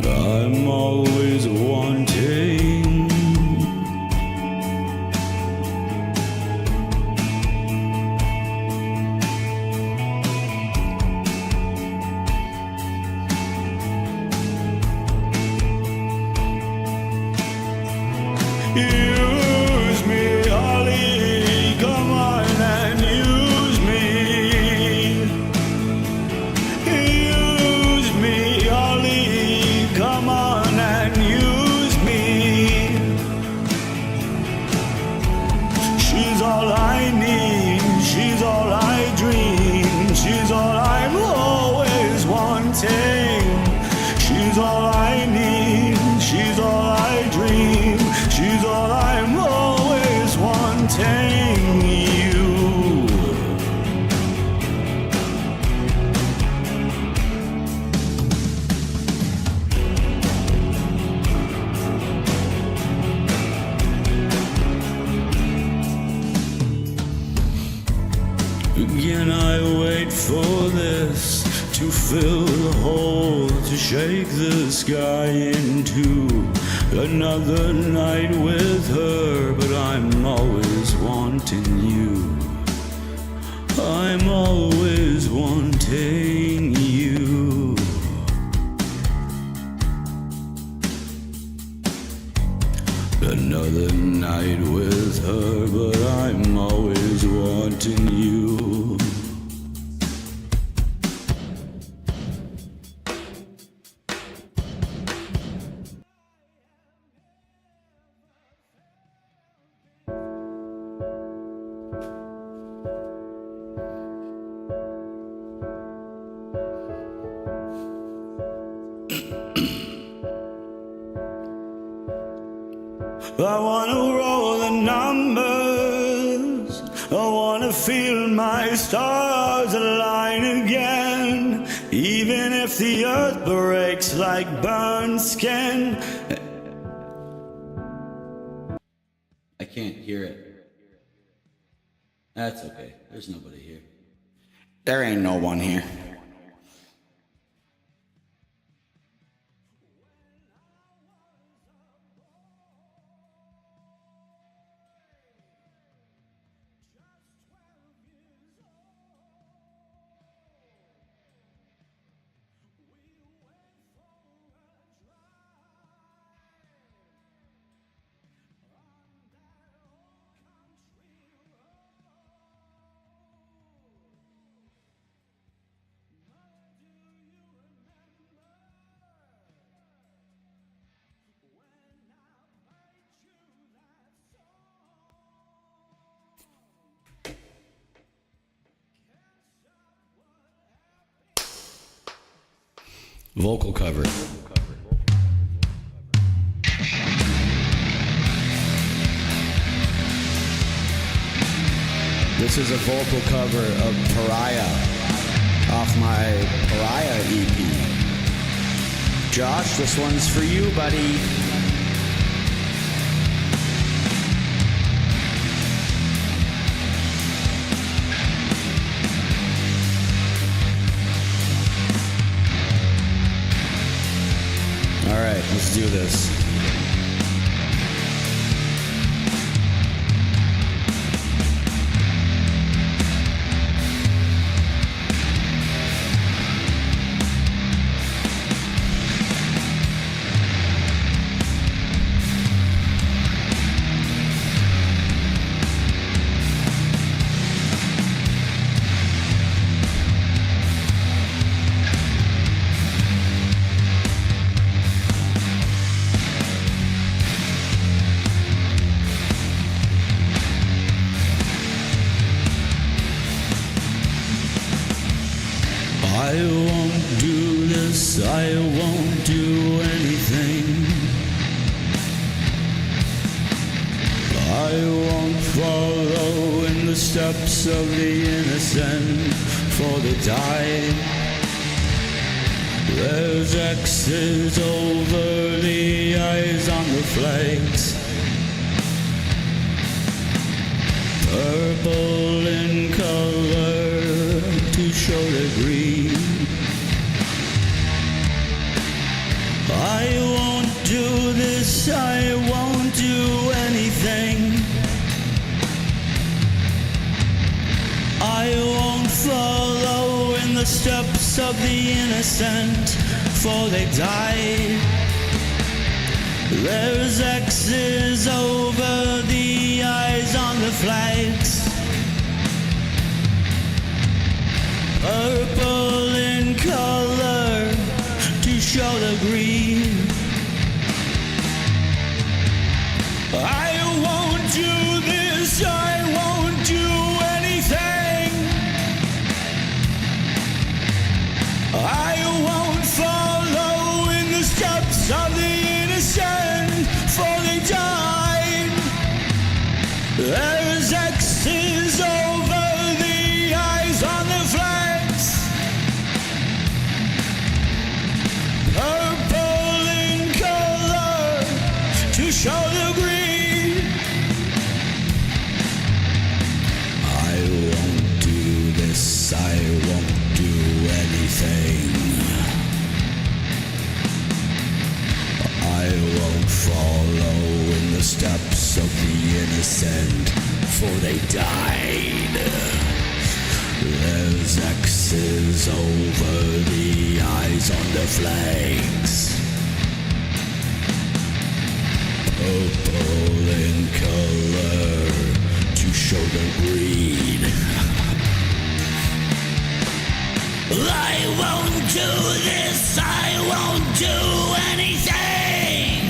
[SPEAKER 2] I'm always wanting. Use me, Holly, come on and use me. Use me, Holly, come on and use me. She's all I need, she's all I dream, she's all I'm always wanting. She's all I need, she's all I dream, she's all I'm always wanting. You, again I wait for this to fill the hole, to shake the sky into another night with her, but I'm always wanting you. I'm always wanting you. Another night with her, but I'm always wanting you. I wanna roll the numbers, I wanna feel my stars align again, even if the earth breaks like burned skin. I can't hear it. That's okay, there's nobody here.
[SPEAKER 1] There ain't no one here.
[SPEAKER 2] Vocal cover.
[SPEAKER 1] This is a vocal cover of Pariah off my Pariah EP. Josh, this one's for you, buddy.
[SPEAKER 2] Let's do this. I won't do this, I won't do anything. I won't follow in the steps of the innocent, for they die. There's X's over the eyes on the flags, purple in color to show the green. I won't do this, I won't do anything. I won't follow in the steps of the innocent, for they died. There's X's over the eyes on the flags, purple in color to show the green. I won't do this, I won't do anything. I won't follow in the steps of the innocent, for they died. There's X's over the eyes on the flags, purple in color to show the green. I won't do this, I won't do anything. I won't follow in the steps of the innocent, for they died. There's X's over the eyes on the flags, purple in color to show the green. I won't do this, I won't do anything.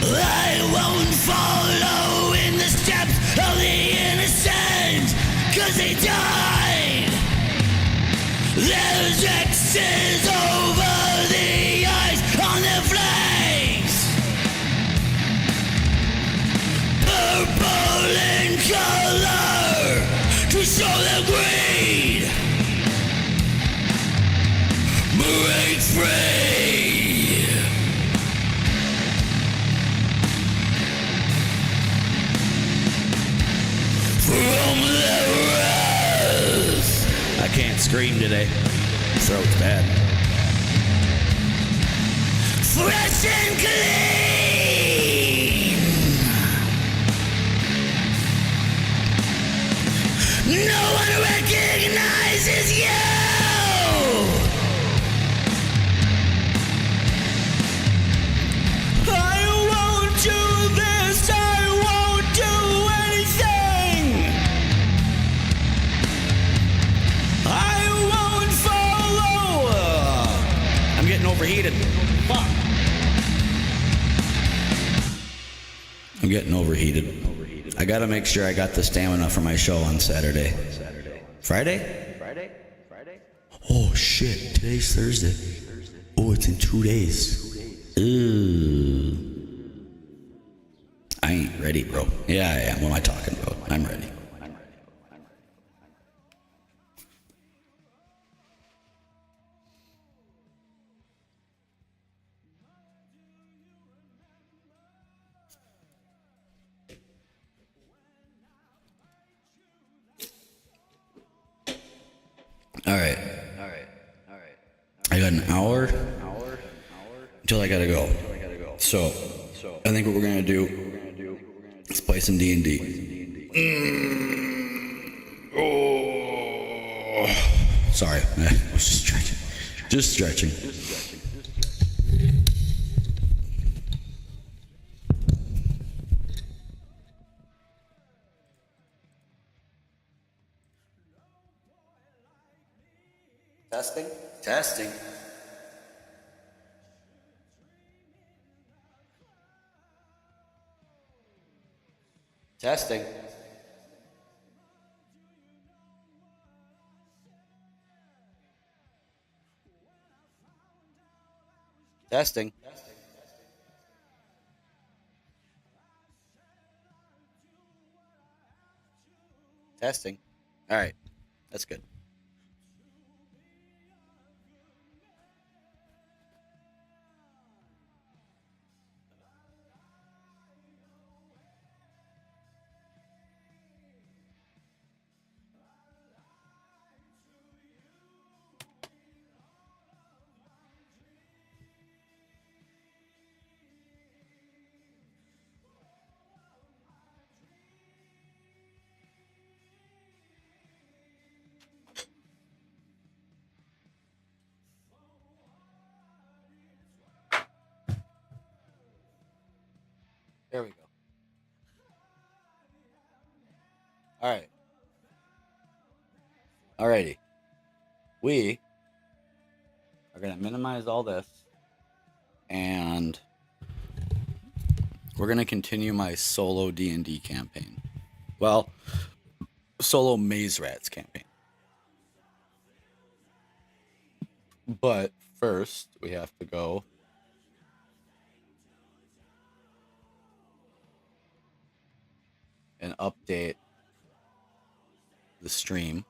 [SPEAKER 2] I won't follow in the steps of the innocent, 'cause they died. There's X's over the eyes on the flags, purple in color to show the green. Break free. From the wrath. I can't scream today. My throat's bad. Fresh and clean. No one recognizes you. I won't do this, I won't do anything. I won't follow. I'm getting overheated. Fuck. I'm getting overheated. I gotta make sure I got the stamina for my show on Saturday. Friday? Oh shit, today's Thursday. Oh, it's in 2 days. Ooh. I ain't ready, bro. Yeah, I am. What am I talking about? I'm ready. All right. I got an hour
[SPEAKER 1] until I gotta go. So I think what we're gonna do is play some D&D. Oh. Sorry, I was just stretching. Just stretching. Testing? Testing. Testing. Testing. Testing. All right. That's good. There we go. All right. Alrighty. We are going to minimize all this, and we're going to continue my solo D&D campaign. Well, solo Maze Rats campaign. But first, we have to go and update the stream.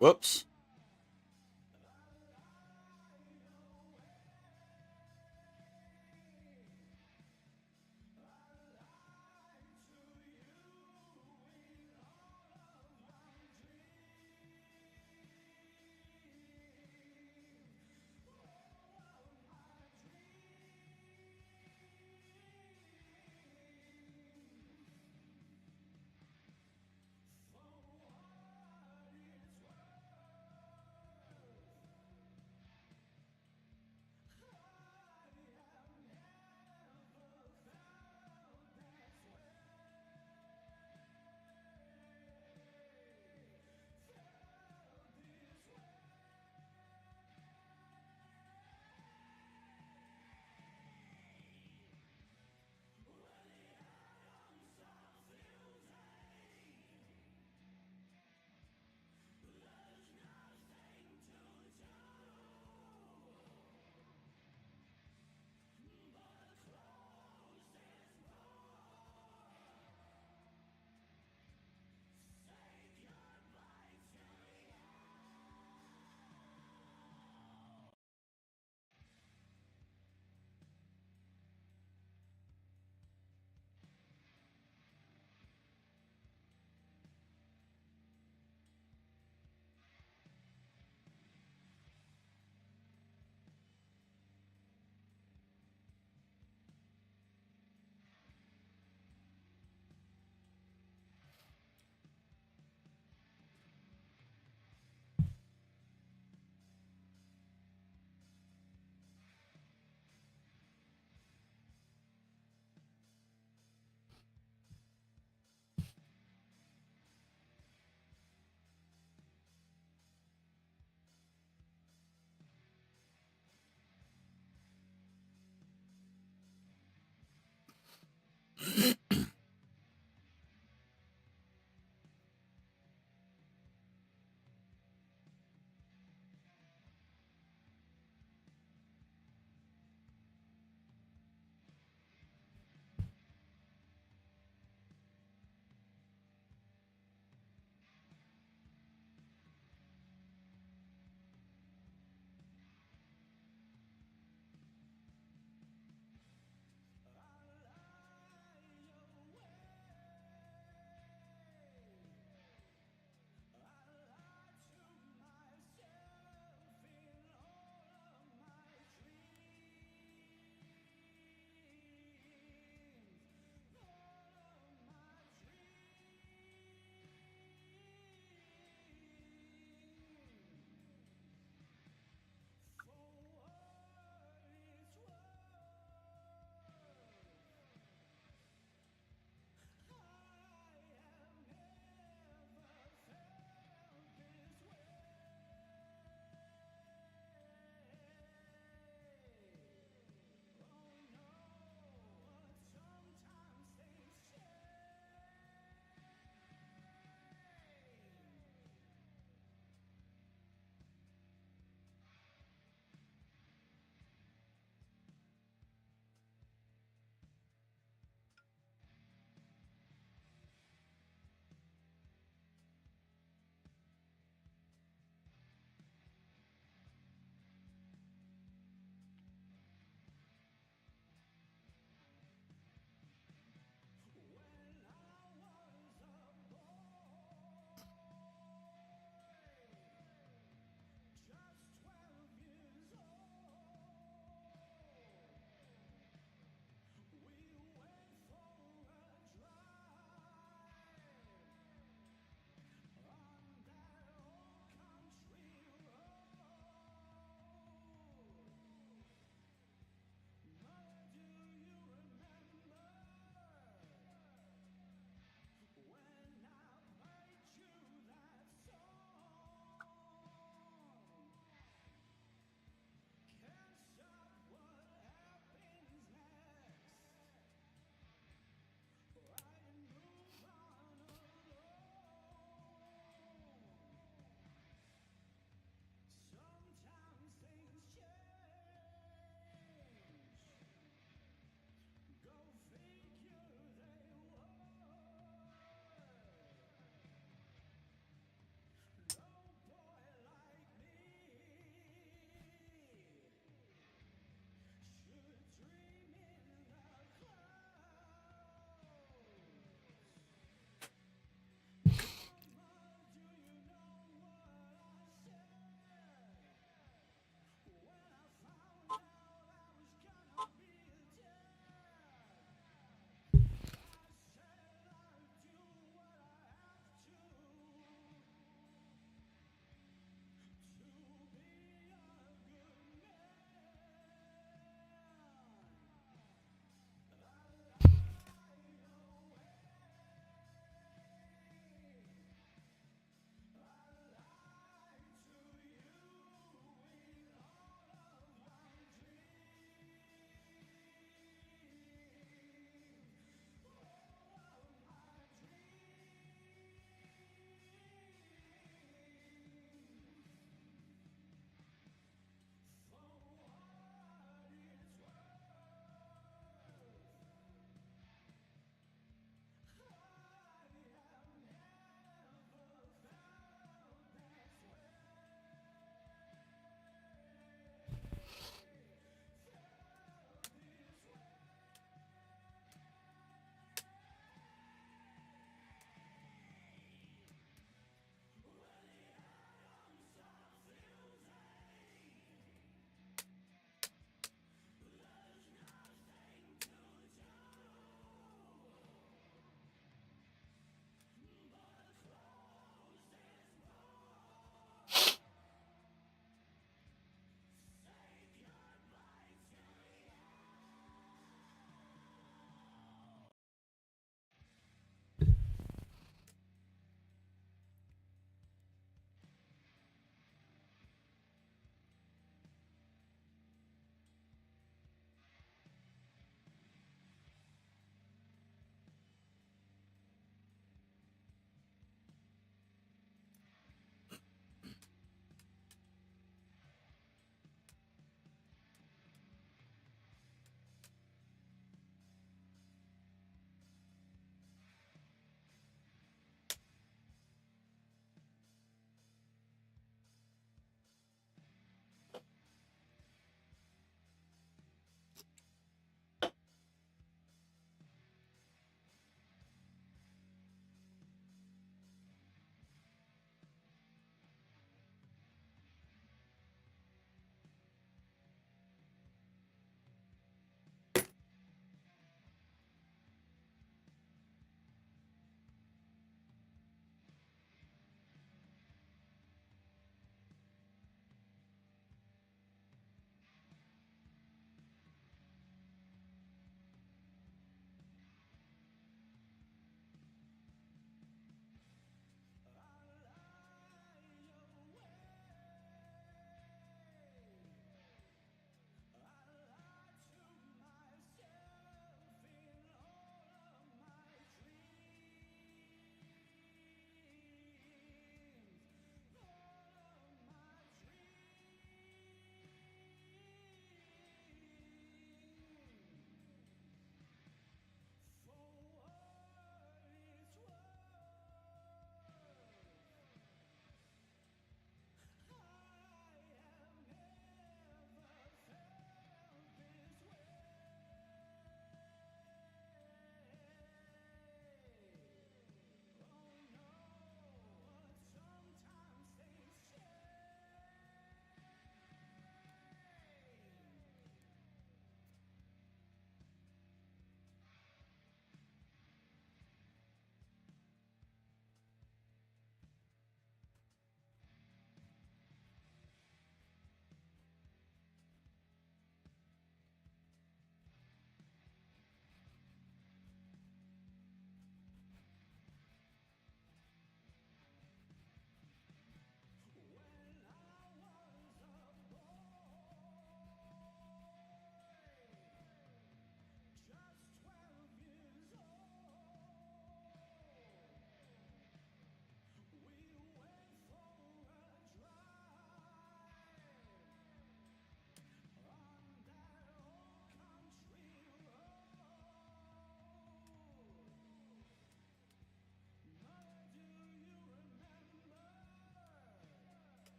[SPEAKER 3] Whoops.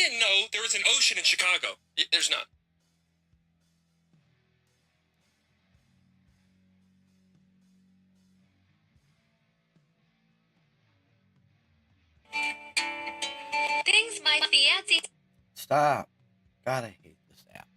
[SPEAKER 3] didn't know there was an ocean in Chicago. There's not.
[SPEAKER 4] Things my fancy.
[SPEAKER 5] Stop. God, I hate this app.